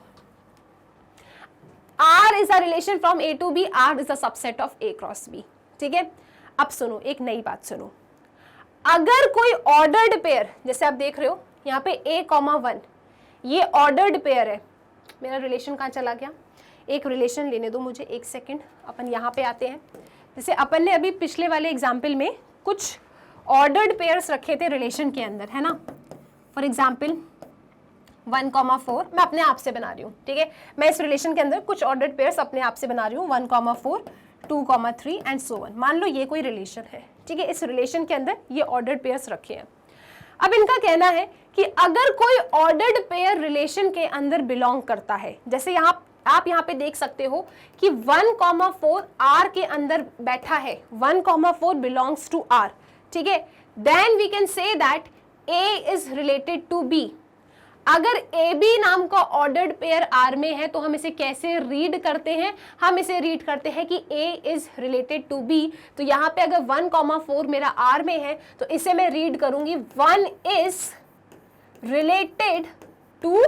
R is a relation from A to B, R is a subset of A cross B. ठीक है, अब सुनो एक नई बात सुनो, अगर कोई ऑर्डर्ड पेयर, जैसे आप देख रहे हो यहाँ पे A,1, ये ऑर्डर्ड पेयर है, मेरा रिलेशन कहाँ चला गया, एक रिलेशन लेने दो मुझे एक सेकंड, अपन यहाँ पे आते हैं। जैसे अपन ने अभी पिछले वाले एग्जाम्पल में कुछ ऑर्डर्ड पेयर्स रखे थे रिलेशन के अंदर, है ना, फॉर एग्जाम्पल 1,4 मैं अपने आप से बना रही हूँ, ठीक है, मैं इस रिलेशन के अंदर कुछ ऑर्डर्ड पेयर्स अपने आप से बना रही हूँ, 1,4, 2,3 एंड सो ऑन। मान लो ये कोई रिलेशन है, ठीक है, इस रिलेशन के अंदर ये ऑर्डर्ड पेयर्स रखे हैं। अब इनका कहना है कि अगर कोई ऑर्डर्ड पेयर रिलेशन के अंदर बिलोंग करता है, जैसे आप यहाँ पे देख सकते हो कि 1,4 R के अंदर बैठा है, 1,4 बिलोंग्स टू R, ठीक है, then we can say that A is related to B। अगर AB नाम का ऑर्डर्ड पेयर R में है तो हम इसे कैसे रीड करते हैं, हम इसे रीड करते हैं कि A is related to B। तो यहाँ पे अगर 1,4 मेरा R में है तो इसे मैं रीड करूंगी 1 is related to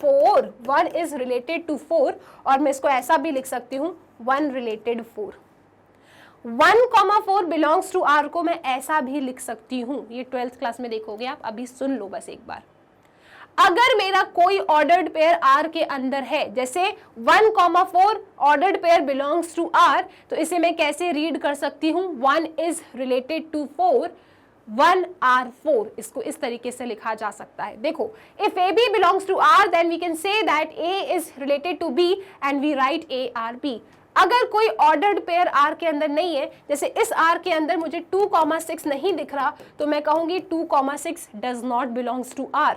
4, 1 is related to 4, और मैं इसको ऐसा भी लिख सकती हूँ 1 रिलेटेड 4। 1,4 बिलोंग्स टू R को मैं ऐसा भी लिख सकती हूँ, ये 12th क्लास में देखोगे आप, अभी सुन लो बस एक बार। अगर मेरा कोई ऑर्डर्ड पेयर R के अंदर है, जैसे 1,4 ordered pair belongs to R, तो इसे मैं कैसे रीड कर सकती हूँ, 1 इज रिलेटेड टू 4, 1 R4, इसको इस तरीके से लिखा जा सकता है। देखो, if AB belongs to R then we can say that A is related to B and we write ARB। अगर कोई ऑर्डर्ड पेयर R के अंदर नहीं है, जैसे इस R के अंदर मुझे 2,6 नहीं दिख रहा, तो मैं कहूंगी 2,6 does not belongs to R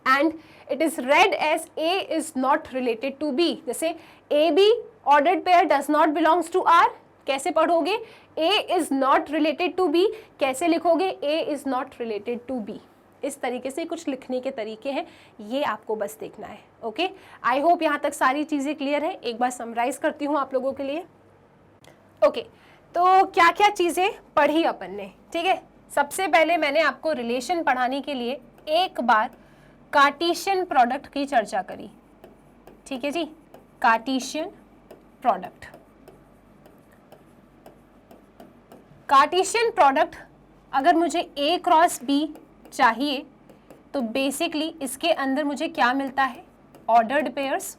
and it is read as A is not related to B। जैसे AB ordered pair does not belongs to R, कैसे पढ़ोगे, A is not related to B, कैसे लिखोगे, A is not related to B। इस तरीके से कुछ लिखने के तरीके हैं, ये आपको बस देखना है। ओके, आई होप यहाँ तक सारी चीज़ें क्लियर है। एक बार समराइज करती हूँ आप लोगों के लिए। ओके, तो क्या क्या चीज़ें पढ़ी अपन ने, ठीक है। सबसे पहले मैंने आपको रिलेशन पढ़ाने के लिए एक बार कार्टेशियन प्रोडक्ट की चर्चा करी, ठीक है जी, कार्टेशियन प्रोडक्ट। कार्टेशियन प्रोडक्ट अगर मुझे A क्रॉस B चाहिए तो बेसिकली इसके अंदर मुझे क्या मिलता है, ऑर्डर्ड पेयर्स,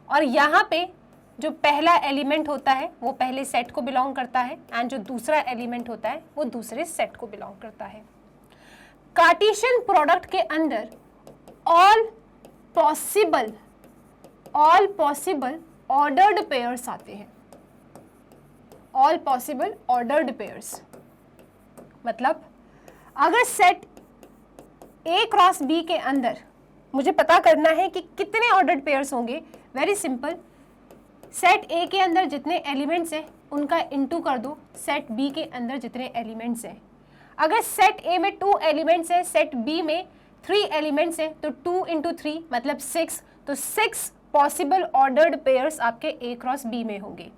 और यहाँ पे जो पहला एलिमेंट होता है वो पहले सेट को बिलोंग करता है एंड जो दूसरा एलिमेंट होता है वो दूसरे सेट को बिलोंग करता है। कार्टेशियन प्रोडक्ट के अंदर ऑल पॉसिबल ऑर्डर्ड पेयर्स आते हैं, ऑल पॉसिबल ऑर्डर्ड पेयर्स, मतलब अगर सेट A क्रॉस B के अंदर मुझे पता करना है कि कितने ऑर्डर्ड पेयर्स होंगे, वेरी सिंपल, सेट A के अंदर जितने एलिमेंट्स हैं उनका इनटू कर दो सेट B के अंदर जितने एलिमेंट्स हैं। अगर सेट A में 2 एलिमेंट्स हैं, सेट B में 3 एलिमेंट्स हैं, तो 2 इंटू 3 मतलब 6, तो 6 पॉसिबल ऑर्डर्ड पेयर्स आपके A क्रॉस B में होंगे।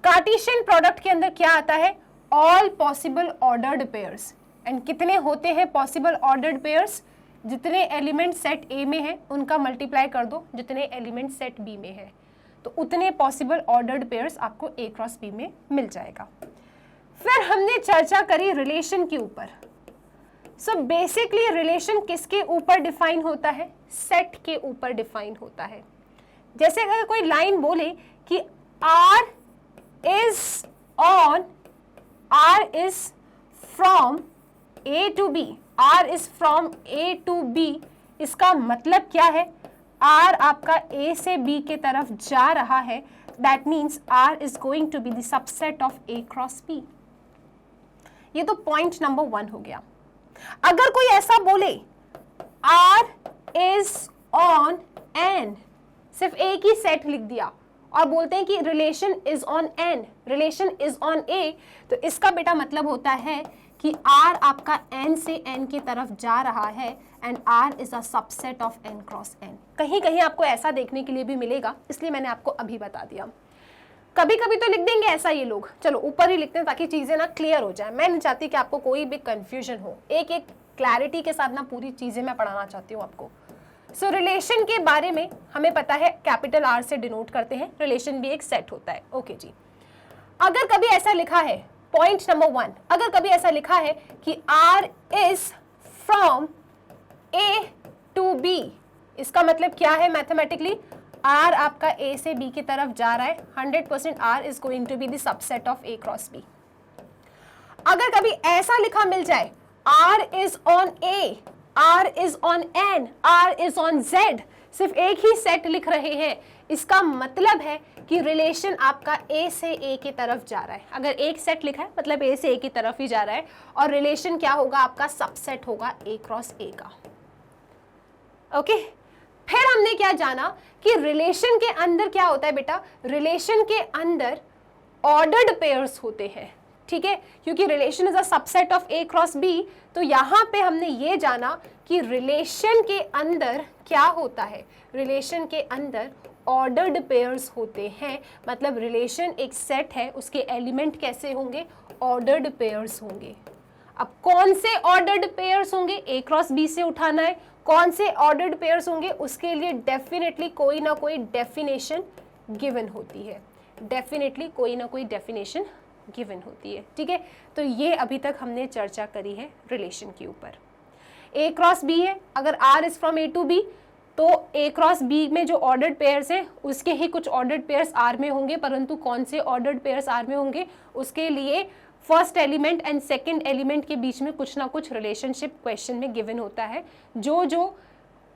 कार्टेशियन प्रोडक्ट के अंदर क्या आता है, all possible ordered pairs, and कितने होते हैं पॉसिबल ऑर्डर्ड पेयर्स, जितने एलिमेंट सेट A में है उनका मल्टीप्लाई कर दो जितने एलिमेंट सेट B में है, तो उतने पॉसिबल ऑर्डर्ड पेयर्स आपको A क्रॉस B में मिल जाएगा। फिर हमने चर्चा करी रिलेशन के ऊपर। सो बेसिकली रिलेशन किसके ऊपर डिफाइन होता है, सेट के ऊपर डिफाइन होता है। जैसे अगर कोई लाइन बोले कि R is from A to B, R is from A to B, इसका मतलब क्या है, R आपका A से B के तरफ जा रहा है, that means R is going to be the subset of A cross B। ये तो पॉइंट नंबर 1 हो गया। अगर कोई ऐसा बोले R is on N, सिर्फ एक ही सेट लिख दिया और बोलते हैं कि relation is on N, relation is on A, तो इसका बेटा मतलब होता है कि R आपका N से N की तरफ जा रहा है and R is a subset of N cross N। कहीं कहीं आपको ऐसा देखने के लिए भी मिलेगा, इसलिए मैंने आपको अभी बता दिया। कभी कभी तो लिख देंगे ऐसा ये लोग, चलो ऊपर ही लिखते हैं ताकि चीजें ना क्लियर हो जाए। मैं नहीं चाहती कि आपको कोई भी कंफ्यूजन हो, एक एक क्लैरिटी के साथ ना पूरी चीजें मैं पढ़ाना चाहती हूँ आपको। सो रिलेशन के बारे में हमें पता है कैपिटल R से डिनोट करते हैं, रिलेशन भी एक सेट होता है। ओके जी, अगर कभी ऐसा लिखा है, पॉइंट नंबर 1, अगर कभी ऐसा लिखा है कि R is from A to B, इसका मतलब क्या है मैथमेटिकली? R आपका A से B की तरफ जा रहा है, 100% R is going to be the subset of A cross B। अगर कभी ऐसा लिखा मिल जाए R is on A, R is on N, R is on Z, सिर्फ एक ही सेट लिख रहे हैं, इसका मतलब है कि रिलेशन आपका A से A की तरफ जा रहा है। अगर एक सेट लिखा है मतलब A से A की तरफ ही जा रहा है, और रिलेशन क्या होगा आपका? सबसेट होगा A क्रॉस A का। ओके, फिर हमने क्या जाना कि रिलेशन के अंदर क्या होता है बेटा? रिलेशन के अंदर ऑर्डर्ड पेयर्स होते हैं, ठीक है, क्योंकि relation is a subset of A cross B। तो यहां पे हमने ये जाना कि रिलेशन के अंदर क्या होता है? रिलेशन के अंदर ऑर्डर्ड पेयर्स होते हैं, मतलब रिलेशन एक सेट है, उसके एलिमेंट कैसे होंगे? ऑर्डर्ड पेयर्स होंगे। अब कौन से ऑर्डर्ड पेयर्स होंगे? A क्रॉस B से उठाना है। कौन से ऑर्डर्ड पेयर्स होंगे? उसके लिए डेफिनेटली कोई ना कोई डेफिनेशन गिवन होती है, डेफिनेटली कोई ना कोई डेफिनेशन गिवन होती है, ठीक है। तो ये अभी तक हमने चर्चा करी है रिलेशन के ऊपर। A क्रॉस B है, अगर R is from A to B, तो A क्रॉस B में जो ऑर्डर्ड पेयर्स हैं उसके ही कुछ ऑर्डर्ड पेयर्स R में होंगे, परंतु कौन से ऑर्डर्ड पेयर्स R में होंगे? उसके लिए first element and second element के बीच में कुछ ना कुछ रिलेशनशिप क्वेश्चन में गिवन होता है। जो जो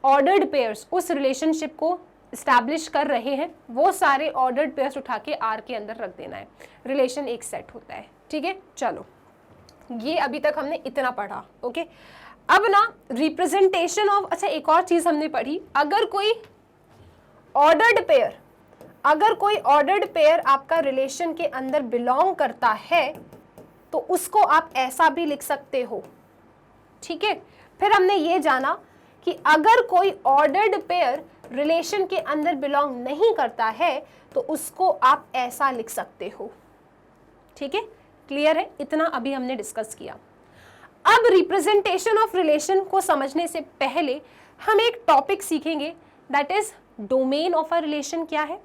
ऑर्डर्ड पेयर्स उस रिलेशनशिप को इस्टेब्लिश कर रहे हैं, वो सारे ऑर्डर्ड पेयर्स उठा के R के अंदर रख देना है, रिलेशन एक सेट होता है, ठीक है। चलो, ये अभी तक हमने इतना पढ़ा। ओके, अब ना रिप्रेजेंटेशन ऑफ, अच्छा एक और चीज हमने पढ़ी, अगर कोई ऑर्डर्ड पेयर आपका रिलेशन के अंदर बिलोंग करता है तो उसको आप ऐसा भी लिख सकते हो, ठीक है। फिर हमने ये जाना कि अगर कोई ऑर्डर्ड पेयर रिलेशन के अंदर बिलोंग नहीं करता है तो उसको आप ऐसा लिख सकते हो, ठीक है। क्लियर है? इतना अभी हमने डिस्कस किया। अब रिप्रेजेंटेशन ऑफ रिलेशन को समझने से पहले हम एक टॉपिक सीखेंगे, that is domain of a relation क्या है,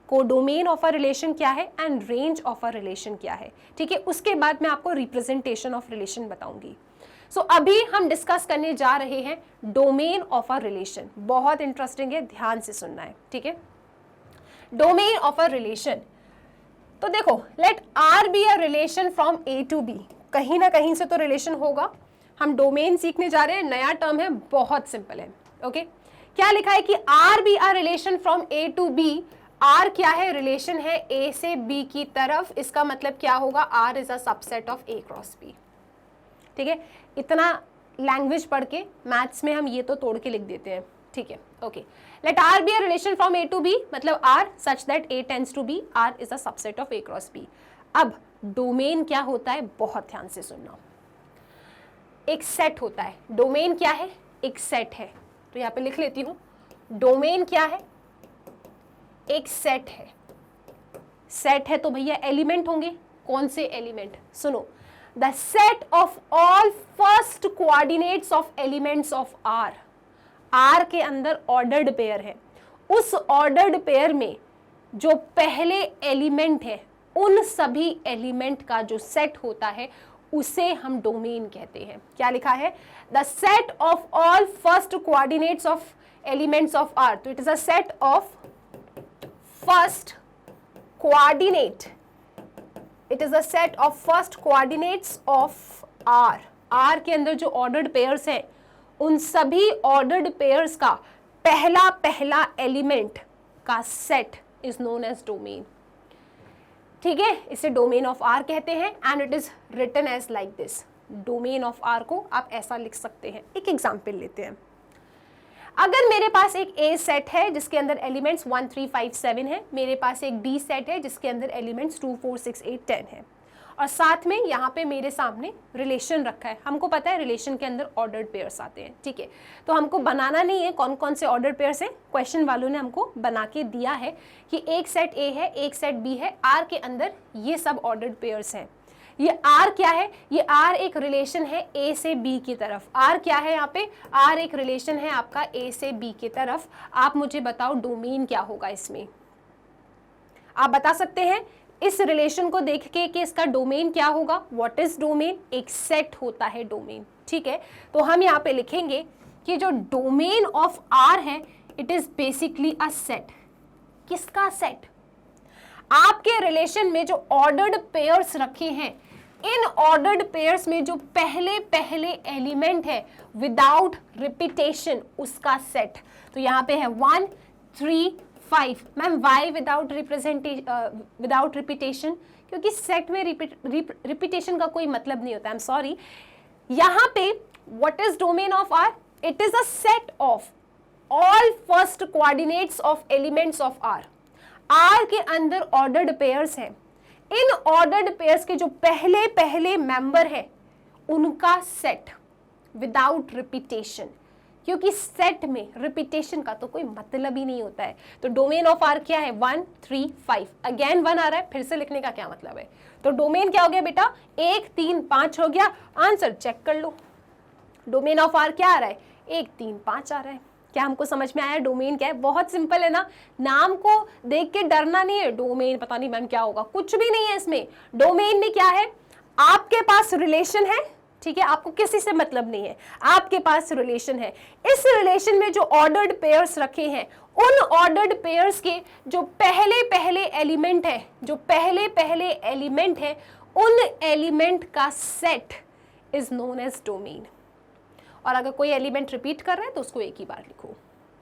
कोडोमेन ऑफ अ रिलेशन क्या है, and range of a relation क्या है, ठीक है। उसके बाद मैं आपको रिप्रेजेंटेशन ऑफ रिलेशन बताऊंगी। सो अभी हम डिस्कस करने जा रहे हैं डोमेन ऑफ अ रिलेशन। बहुत इंटरेस्टिंग है, ध्यान से सुनना है, ठीक है। डोमेन ऑफ अ रिलेशन, तो देखो, let R be a relation from A to B, कहीं ना कहीं से तो रिलेशन होगा। हम डोमेन सीखने जा रहे हैं, नया टर्म है, बहुत सिंपल है। ओके, क्या लिखा है कि R be a relation from A to B। R क्या है? रिलेशन है A से B की तरफ, इसका मतलब क्या होगा? R is a subset of A cross B, ठीक है। इतना लैंग्वेज पढ़ के मैथ्स में हम ये तो तोड़ के लिख देते हैं, ठीक है। Okay, let R be a relation from A to B, मतलब R such that A tends to B, R is a subset of A cross B। अब डोमेन क्या होता है? बहुत ध्यान से सुनना। एक सेट होता है। डोमेन क्या है? एक सेट है। तो यहाँ पे लिख लेती हूँ, डोमेन क्या है? एक सेट है। सेट है तो भैया एलिमेंट होंगे। कौन से एलिमेंट? सुनो, the set of all first coordinates of elements of R. R के अंदर ऑर्डर्ड पेयर है, उस ऑर्डर्ड पेयर में जो पहले एलिमेंट है उन सभी एलिमेंट का जो सेट होता है उसे हम डोमेन कहते हैं। क्या लिखा है? The set of all first coordinates of elements of R. तो it is a set of first coordinate, it is a set of first coordinates of R. R के अंदर जो ऑर्डर्ड पेयर्स हैं उन सभी ऑर्डर्ड पेयर्स का पहला पहला एलिमेंट का set is known as domain, ठीक है। इसे डोमेन ऑफ आर कहते हैं and it is written as like this. Domain of R को आप ऐसा लिख सकते हैं। एक एग्जांपल लेते हैं। अगर मेरे पास एक ए सेट है जिसके अंदर एलिमेंट्स 1 3 5 7 है, मेरे पास एक बी सेट है जिसके अंदर एलिमेंट्स 2 4 6 8 10 है, और साथ में यहाँ पे मेरे सामने रिलेशन रखा है। हमको पता है रिलेशन के अंदर ऑर्डर्ड पेयर्स आते हैं, ठीक है। तो हमको बनाना नहीं है कौन कौन से ऑर्डर्ड पेयर्स हैं, क्वेश्चन वालों ने हमको बना के दिया है कि एक सेट ए है, एक सेट बी है, आर के अंदर ये सब ऑर्डर्ड पेयर्स हैं। ये आर क्या है, ये आर एक रिलेशन है ए से बी की तरफ। आर क्या है यहाँ पे, आर एक रिलेशन है आपका ए से बी की तरफ। आप मुझे बताओ डोमेन क्या होगा इसमें। आप बता सकते हैं इस रिलेशन को देख के कि इसका डोमेन क्या होगा। व्हाट इज डोमेन, एक सेट होता है डोमेन, ठीक है। तो हम यहाँ पे लिखेंगे कि जो डोमेन ऑफ आर है it is basically a set. किसका सेट, आपके रिलेशन में जो ऑर्डर्ड पेयर्स रखे हैं, इन ऑर्डर्ड पेयर्स में जो पहले पहले एलिमेंट है विदाउट रिपीटेशन उसका सेट। तो यहाँ पे है 1 3 5। मैम वाई विदाउट रिपीटेशन, क्योंकि सेट में रिपीटेशन का कोई मतलब नहीं होता। I am sorry. यहाँ पे what is domain of R, it is a set of all first coordinates of elements of R. R के अंदर ऑर्डर्ड पेयर्स हैं, इन ऑर्डर्ड पेयर्स के जो पहले पहले मेंबर है उनका सेट विदाउट रिपीटेशन, क्योंकि सेट में रिपीटेशन का तो कोई मतलब ही नहीं होता है। तो डोमेन ऑफ आर क्या है, 1 3 5। अगेन 1 आ रहा है, फिर से लिखने का क्या मतलब है। तो डोमेन क्या हो गया बेटा, 1 3 5 हो गया। आंसर चेक कर लो, डोमेन ऑफ आर क्या आ रहा है, 1 3 5 आ रहा है। क्या हमको समझ में आया डोमेन क्या है। बहुत सिंपल है ना, नाम को देख के डरना नहीं है। डोमेन पता नहीं मैम क्या होगा, कुछ भी नहीं है इसमें। डोमेन में क्या है, आपके पास रिलेशन है, ठीक है, आपको किसी से मतलब नहीं है, आपके पास रिलेशन है। इस रिलेशन में जो ऑर्डर्ड पेयर्स रखे हैं, उन ऑर्डर्ड पेयर्स के जो पहले पहले एलिमेंट है, जो पहले पहले एलिमेंट है, उन एलिमेंट का set is known as domain. और अगर कोई एलिमेंट रिपीट कर रहा है तो उसको एक ही बार लिखो,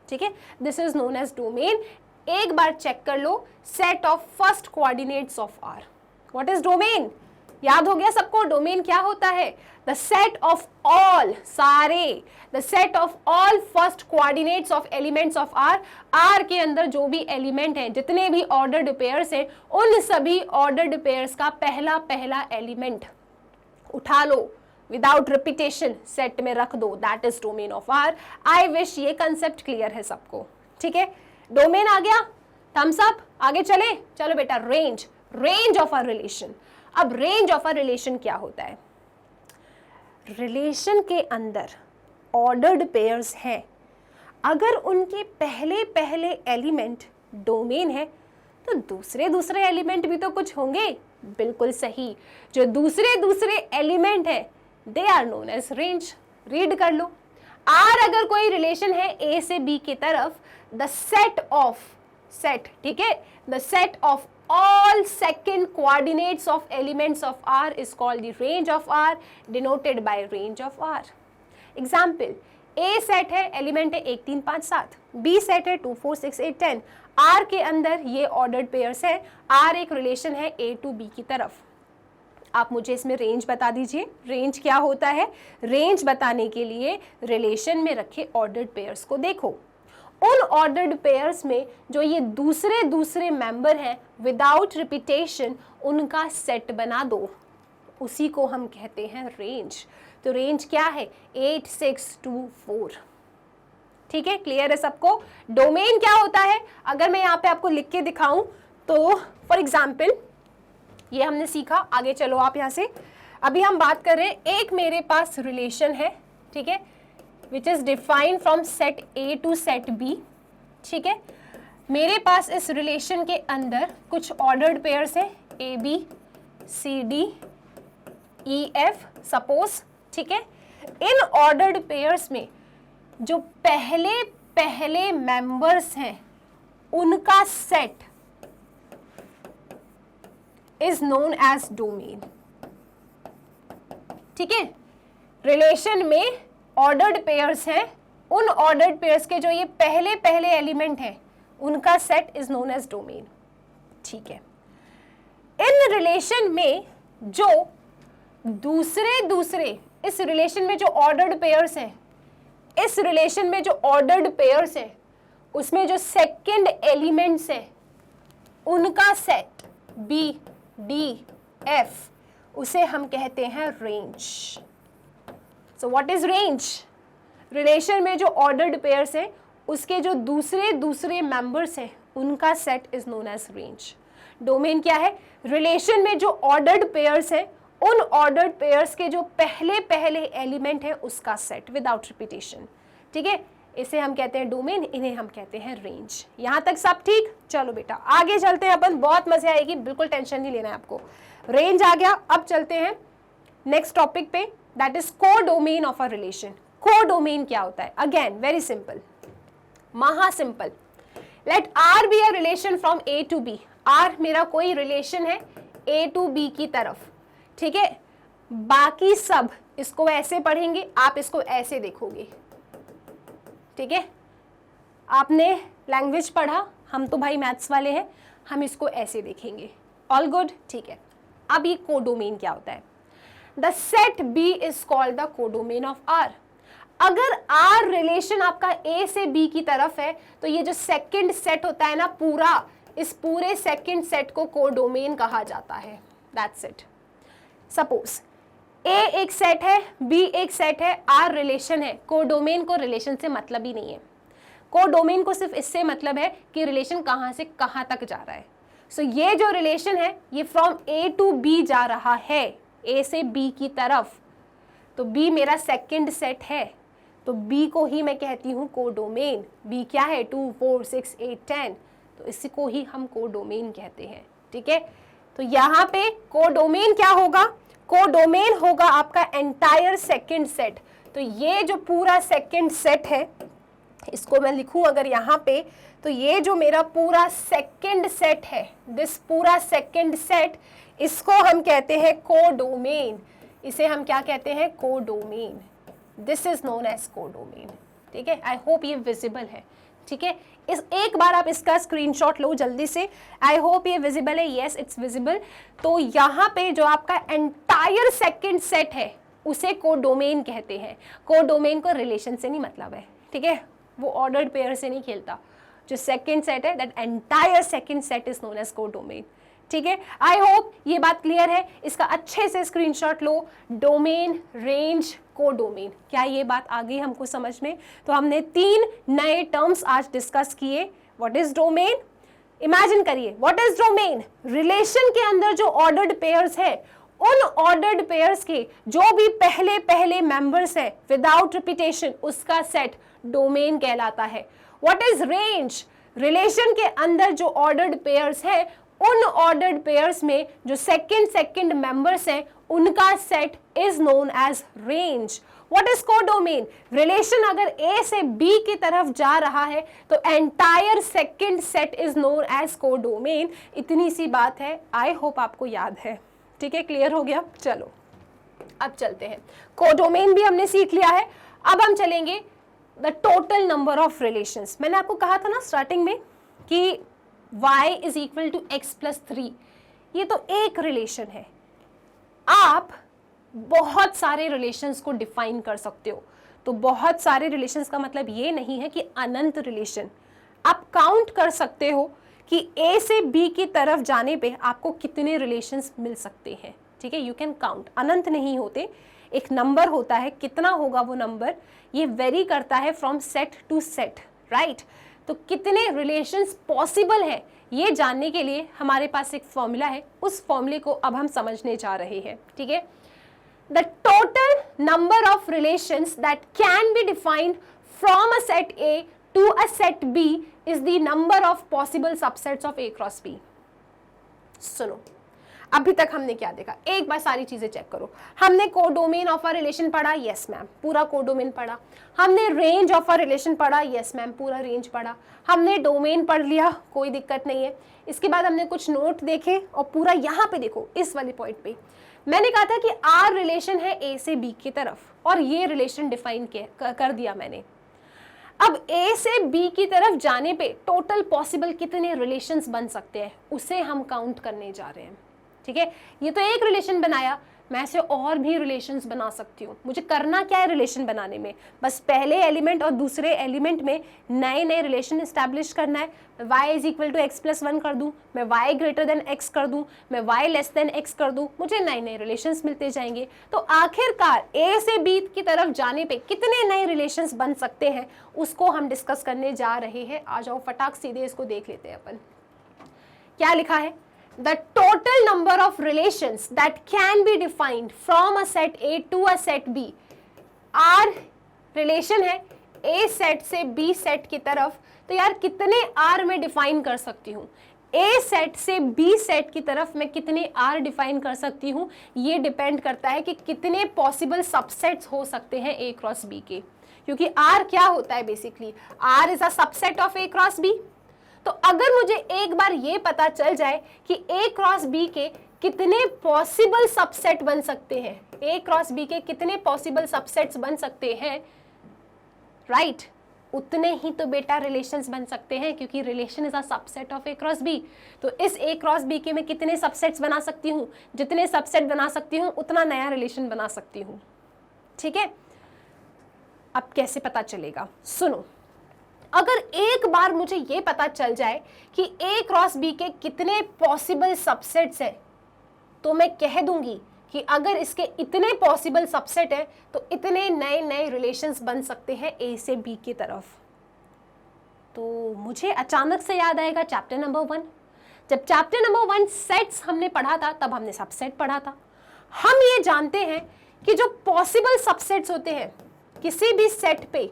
ठीक है। This is known as domain. एक बार चेक कर लो, set of first coordinates of R. What is domain, याद हो गया सबको, डोमेन क्या होता है, द सेट ऑफ ऑल, सारे, the set of all first coordinates of elements of R. R के अंदर जो भी एलिमेंट हैं, जितने भी ऑर्डर्ड पेयर्स हैं, उन सभी ऑर्डर्ड पेयर्स का पहला पहला एलिमेंट उठा लो, विदाउट रिपीटेशन सेट में रख दो, that is domain of R. I wish ये कंसेप्ट क्लियर है सबको, ठीक है। डोमेन आ गया, थम्स अप, आगे चले। चलो बेटा, range, range of a relation. अब रेंज ऑफ अ रिलेशन क्या होता है, रिलेशन के अंदर ऑर्डर्ड पेयर्स हैं, अगर उनके पहले पहले एलिमेंट डोमेन है तो दूसरे दूसरे एलिमेंट भी तो कुछ होंगे। बिल्कुल सही, जो दूसरे दूसरे एलिमेंट है they are known as range. Read कर लो, आर अगर कोई रिलेशन है ए से बी की तरफ, द सेट ऑफ, सेट, ठीक है, the set of all second coordinates of elements of R is called the range of R, denoted by range of R. Example, A set है, एलिमेंट है 1 3 5 7, B सेट है 2 4 6 8 10। R के अंदर ये ऑर्डर्ड पेयर्स है, R एक रिलेशन है A to B की तरफ। आप मुझे इसमें रेंज बता दीजिए, रेंज क्या होता है। रेंज बताने के लिए रिलेशन में रखे ऑर्डर्ड पेयर्स को देखो, उन ऑर्डर्ड पेयर्स में जो ये दूसरे दूसरे मेंबर हैं विदाउट रिपीटेशन, उनका सेट बना दो, उसी को हम कहते हैं रेंज। तो रेंज क्या है, 8 6 2 4, ठीक है, क्लियर है सबको। डोमेन क्या होता है, अगर मैं यहाँ पे आपको लिख के दिखाऊं तो फॉर एग्जाम्पल ये हमने सीखा, आगे चलो आप यहाँ से। अभी हम बात कर रहे हैं, एक मेरे पास रिलेशन है, ठीक है, which is defined from set A to set B, ठीक है। मेरे पास इस रिलेशन के अंदर कुछ ऑर्डर्ड पेयर्स हैं, A B C D E F suppose, ठीक है। इन ऑर्डर्ड पेयर्स में जो पहले पहले मेंबर्स हैं उनका set is known as domain, ठीक है। रिलेशन में ऑर्डर्ड पेयर्स हैं, उन ऑर्डर्ड पेयर्स के जो ये पहले पहले एलिमेंट हैं उनका set is known as domain, ठीक है। इन रिलेशन में जो दूसरे दूसरे, इस रिलेशन में जो ऑर्डर्ड पेयर्स हैं, इस रिलेशन में जो ऑर्डर्ड पेयर्स हैं उसमें जो सेकंड एलिमेंट्स हैं उनका सेट बी डी एफ, उसे हम कहते हैं range. So what is range? Relation में जो ऑर्डर्ड पेयर्स है उसके जो दूसरे मेंबर्स हैं उनका set is known as range. Domain क्या है? रिलेशन में जो ऑर्डर्ड पेयर्स हैं उन ऑर्डर्ड पेयर्स के जो पहले एलिमेंट है उसका सेट विदाउट रिपीटेशन। ठीक है, इसे हम कहते हैं डोमेन, इन्हें हम कहते हैं रेंज। यहां तक सब ठीक? चलो बेटा आगे चलते हैं अपन, बहुत मजे आएगी, बिल्कुल टेंशन नहीं लेना है आपको। रेंज आ गया, अब चलते हैं नेक्स्ट टॉपिक पे, that is codomain of a relation. Codomain क्या होता है? अगेन वेरी सिंपल, महा simple. Let R be a relation from A to B. R मेरा कोई रिलेशन है ए टू बी की तरफ, ठीक है। बाकी सब इसको ऐसे पढ़ेंगे, आप इसको ऐसे देखोगे, ठीक है। आपने लैंग्वेज पढ़ा, हम तो भाई मैथ्स वाले हैं, हम इसको ऐसे देखेंगे। ऑल गुड, ठीक है। अब ये कोडोमेन क्या होता है? The set B is called the codomain of R. अगर आर रिलेशन आपका ए से बी की तरफ है तो ये जो सेकंड सेट होता है ना पूरा, इस पूरे सेकंड सेट को कोडोमेन कहा जाता है। That's it. सपोज ए एक सेट है, बी एक सेट है, आर रिलेशन है। कोडोमेन को रिलेशन से मतलब ही नहीं है। कोडोमेन को सिर्फ इससे मतलब है कि रिलेशन कहां से कहां तक जा रहा है। सो ये जो रिलेशन है ये फ्रॉम ए टू बी जा रहा है, ए से बी की तरफ, तो बी मेरा सेकंड सेट है, तो बी को ही मैं कहती हूँ कोडोमेन। बी क्या है? 2 4 6 8 10, तो इसी को ही हम कोडोमेन कहते हैं, ठीक है। तो यहाँ पे कोडोमेन क्या होगा? कोडोमेन होगा आपका एंटायर सेकंड सेट। तो ये जो पूरा सेकंड सेट है, इसको मैं लिखूं अगर यहाँ पे, तो ये जो मेरा पूरा सेकंड सेट है, दिस पूरा सेकंड सेट, इसको हम कहते हैं कोडोमेन। इसे हम क्या कहते हैं? Codomain. This is known as codomain, ठीक है। आई होप ये विजिबल है, ठीक है। इस एक बार आप इसका स्क्रीनशॉट लो जल्दी से। आई होप ये विजिबल है। Yes, it's visible. तो यहाँ पे जो आपका एंटायर सेकंड सेट है उसे कोडोमेन कहते हैं। कोडोमेन को रिलेशन से नहीं मतलब है, ठीक है, वो ऑर्डर्ड पेयर से नहीं खेलता। जो सेकंड सेट है, that entire second set is known as codomain, ठीक है। आई होप ये बात क्लियर है। इसका अच्छे से स्क्रीनशॉट लो। डोमेन, रेंज, कोडोमेन, क्या ये बात आ गई हमको समझ में? तो हमने 3 नए टर्म्स आज डिस्कस किए। What is domain? इमेजिन करिए, व्हाट इज डोमेन? रिलेशन के अंदर जो ऑर्डर्ड पेयर्स है, उन ऑर्डर्ड पेयर्स के जो भी पहले मेंबर्स है विदाउट रिपीटेशन, उसका सेट डोमेन कहलाता है। What is range? रिलेशन के अंदर जो ऑर्डर्ड पेयर्स है, उन ऑर्डर्ड पेयर्स में जो सेकंड मेंबर्स हैं उनका set is known as range. What is codomain? Relation अगर ए से बी की तरफ जा रहा है तो entire second set is known as codomain. इतनी सी बात है, आई होप आपको याद है, ठीक है। क्लियर हो गया? चलो अब चलते हैं। कोडोमेन भी हमने सीख लिया है। अब हम चलेंगे the total number of relations. मैंने आपको कहा था ना स्टार्टिंग में कि y is equal to x plus 3, ये तो एक रिलेशन है। आप बहुत सारे रिलेशंस को डिफाइन कर सकते हो। तो बहुत सारे रिलेशंस का मतलब ये नहीं है कि अनंत रिलेशन। आप काउंट कर सकते हो कि ए से बी की तरफ जाने पे आपको कितने रिलेशंस मिल सकते हैं, ठीक है। यू कैन काउंट, अनंत नहीं होते, एक नंबर होता है। कितना होगा वो नंबर, ये वेरी करता है from set to set, right. तो कितने रिलेशंस पॉसिबल है ये जानने के लिए हमारे पास एक फॉर्मूला है। उस फॉर्मूले को अब हम समझने जा रहे हैं, ठीक है। The total number of relations that can be defined from a set A to a set B is the number of possible subsets of A cross B. सुनो, अभी तक हमने क्या देखा, एक बार सारी चीजें चेक करो। हमने कोडोमेन ऑफ अ रिलेशन पढ़ा, यस मैम, पूरा कोडोमेन पढ़ा। हमने रेंज ऑफ अ रिलेशन पढ़ा, यस मैम, पूरा रेंज पढ़ा। हमने डोमेन पढ़ लिया, कोई दिक्कत नहीं है। इसके बाद हमने कुछ नोट देखे और पूरा यहाँ पे देखो, इस वाले पॉइंट पे मैंने कहा था कि आर रिलेशन है ए से बी की तरफ और ये रिलेशन डिफाइन कर दिया मैंने। अब ए से बी की तरफ जाने पे टोटल पॉसिबल कितने रिलेशंस बन सकते हैं उसे हम काउंट करने जा रहे हैं, ठीक है। ये तो एक रिलेशन बनाया, मैं ऐसे और भी रिलेशंस बना सकती हूँ। मुझे करना क्या है रिलेशन बनाने में, बस पहले एलिमेंट और दूसरे एलिमेंट में नए नए रिलेशन इस्टेब्लिश करना है। y is equal to x plus 1 कर दूँ, मैं y ग्रेटर देन x कर दूँ, मैं y लेस देन x कर दूँ, मुझे नए नए रिलेशंस मिलते जाएंगे। तो आखिरकार a से b की तरफ जाने पे कितने नए रिलेशंस बन सकते हैं उसको हम डिस्कस करने जा रहे हैं। आ जाओ फटाक सीधे इसको देख लेते हैं अपन। क्या लिखा है? The total number of relations that can be defined from a set A to a set B. R relation है A सेट से B सेट की तरफ, तो यार कितने R में डिफाइन कर सकती हूँ? A सेट से B सेट की तरफ मैं कितने R डिफाइन कर सकती हूँ? ये डिपेंड करता है कि कितने पॉसिबल सबसेट्स हो सकते हैं A क्रॉस B के, क्योंकि R क्या होता है basically? R is a subset of A cross B। तो अगर मुझे एक बार ये पता चल जाए कि A क्रॉस B के कितने पॉसिबल सबसेट बन सकते हैं, A क्रॉस B के कितने पॉसिबल सबसेट्स बन सकते हैं, राइट, उतने ही तो बेटा रिलेशंस बन सकते हैं, क्योंकि relation is a subset of A cross B। तो इस A क्रॉस B के मैं कितने सबसेट्स बना सकती हूँ? जितने सबसेट बना सकती हूँ उतना नया रिलेशन बना सकती हूँ। ठीक है, अब कैसे पता चलेगा? सुनो, अगर एक बार मुझे ये पता चल जाए कि A क्रॉस B के कितने पॉसिबल सबसेट्स हैं, तो मैं कह दूंगी कि अगर इसके इतने पॉसिबल सबसेट है तो इतने नए नए रिलेशंस बन सकते हैं A से B की तरफ। तो मुझे अचानक से याद आएगा चैप्टर नंबर 1। जब चैप्टर नंबर 1 सेट्स हमने पढ़ा था तब हमने सबसेट पढ़ा था। हम ये जानते हैं कि जो पॉसिबल सबसेट्स होते हैं किसी भी सेट पे,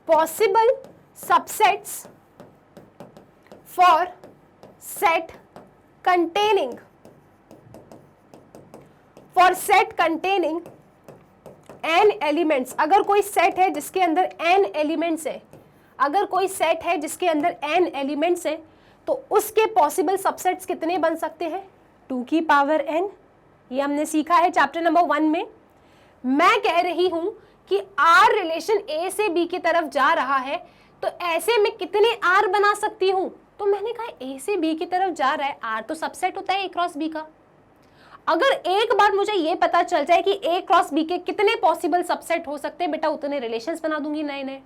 possible subsets for set containing n elements, अगर कोई सेट है जिसके अंदर n एलिमेंट्स है, अगर कोई सेट है जिसके अंदर n एलिमेंट्स है, तो उसके पॉसिबल सबसेट्स कितने बन सकते हैं? 2 की पावर n। ये हमने सीखा है चैप्टर नंबर 1 में। मैं कह रही हूं कि R रिलेशन A से B की तरफ जा रहा है, तो ऐसे में कितने R बना सकती हूँ? तो मैंने कहा A से B की तरफ जा रहा है, R तो सबसेट होता है A क्रॉस B का। अगर एक बार मुझे ये पता चल जाए कि A क्रॉस B के कितने पॉसिबल सबसेट हो सकते हैं, बेटा उतने रिलेशंस बना दूंगी नए नए।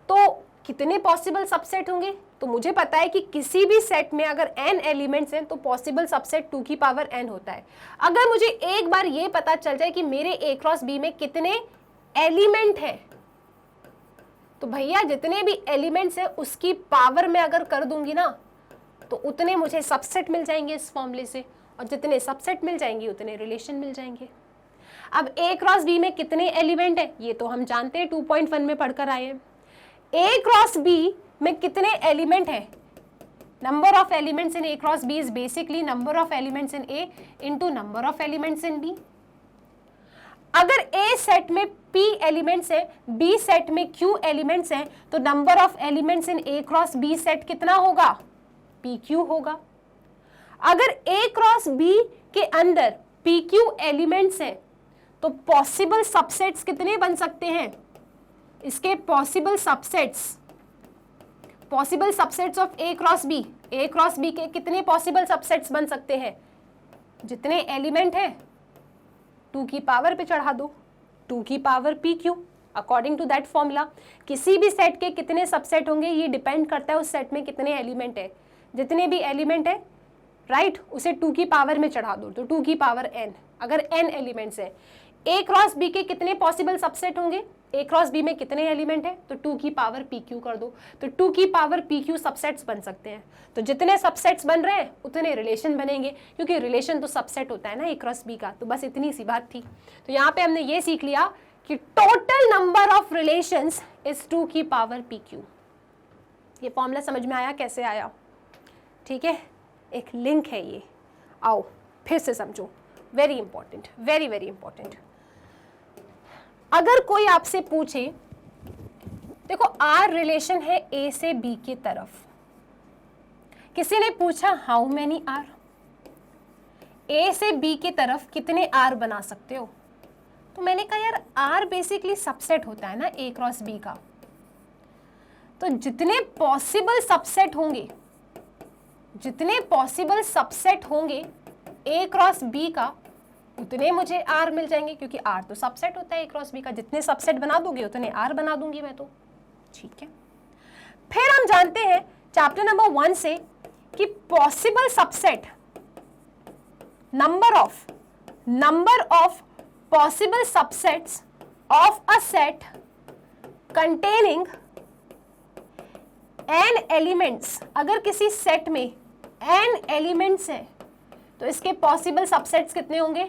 तो कितने पॉसिबल सबसेट होंगे? तो मुझे पता है कि किसी भी सेट में अगर n एलिमेंट्स हैं तो पॉसिबल सबसेट 2 की पावर n होता है। अगर मुझे एक बार ये पता चल जाए कि मेरे A क्रॉस B में कितने एलिमेंट हैं, तो भैया जितने भी एलिमेंट्स हैं उसकी पावर में अगर कर दूंगी ना, तो उतने मुझे सबसेट मिल जाएंगे इस फॉर्मूले से, और जितने सबसेट मिल जाएंगे उतने रिलेशन मिल जाएंगे। अब A क्रॉस B में कितने एलिमेंट है ये तो हम जानते हैं, 2.1 में पढ़कर आए हैं। A क्रॉस B में कितने एलिमेंट है? Number of elements in A cross B is basically number of elements in A into number of elements in B। अगर A सेट में P एलिमेंट्स है, B सेट में Q एलिमेंट्स हैं, तो number of elements in A cross B set कितना होगा? PQ होगा। अगर A क्रॉस B के अंदर PQ एलिमेंट्स हैं, तो पॉसिबल सबसेट्स कितने बन सकते हैं? इसके possible subsets of A cross B, A cross B के कितने पॉसिबल सबसेट्स बन सकते हैं? जितने एलिमेंट है 2 की पावर पे चढ़ा दो, 2 की power PQ according to that formula. किसी भी सेट के कितने सबसेट होंगे ये डिपेंड करता है उस सेट में कितने एलिमेंट है। जितने भी एलिमेंट है, राइट, उसे 2 की पावर में चढ़ा दो, तो 2 की पावर n। अगर n एलिमेंट्स है, A क्रॉस B के कितने पॉसिबल सबसेट होंगे? A क्रॉस B में कितने एलिमेंट है? तो 2 की पावर PQ कर दो, तो 2 की पावर PQ सबसेट्स बन सकते हैं। तो जितने सबसेट्स बन रहे हैं उतने रिलेशन बनेंगे, क्योंकि रिलेशन तो सबसेट होता है ना A क्रॉस B का। तो बस इतनी सी बात थी। तो यहाँ पे हमने ये सीख लिया कि total number of relations is 2 की पावर PQ। ये फॉर्मूला समझ में आया? कैसे आया? ठीक है, एक लिंक है ये, आओ फिर से समझो। Very important, very very important. अगर कोई आपसे पूछे, देखो R रिलेशन है A से B की तरफ, किसी ने पूछा हाउ मेनी R, A से B की तरफ कितने R बना सकते हो? तो मैंने कहा यार R बेसिकली सबसेट होता है ना A क्रॉस B का, तो जितने पॉसिबल सबसेट होंगे A क्रॉस B का, उतने मुझे आर मिल जाएंगे, क्योंकि आर तो सबसेट होता है ए क्रॉस बी का, जितने सबसेट बना दोगे उतने आर बना दूंगी मैं तो, ठीक है। फिर हम जानते हैं चैप्टर नंबर 1 से कि possible subset, number of possible subsets of a set containing n elements, अगर किसी सेट में n एलिमेंट्स है तो इसके पॉसिबल सबसेट्स कितने होंगे,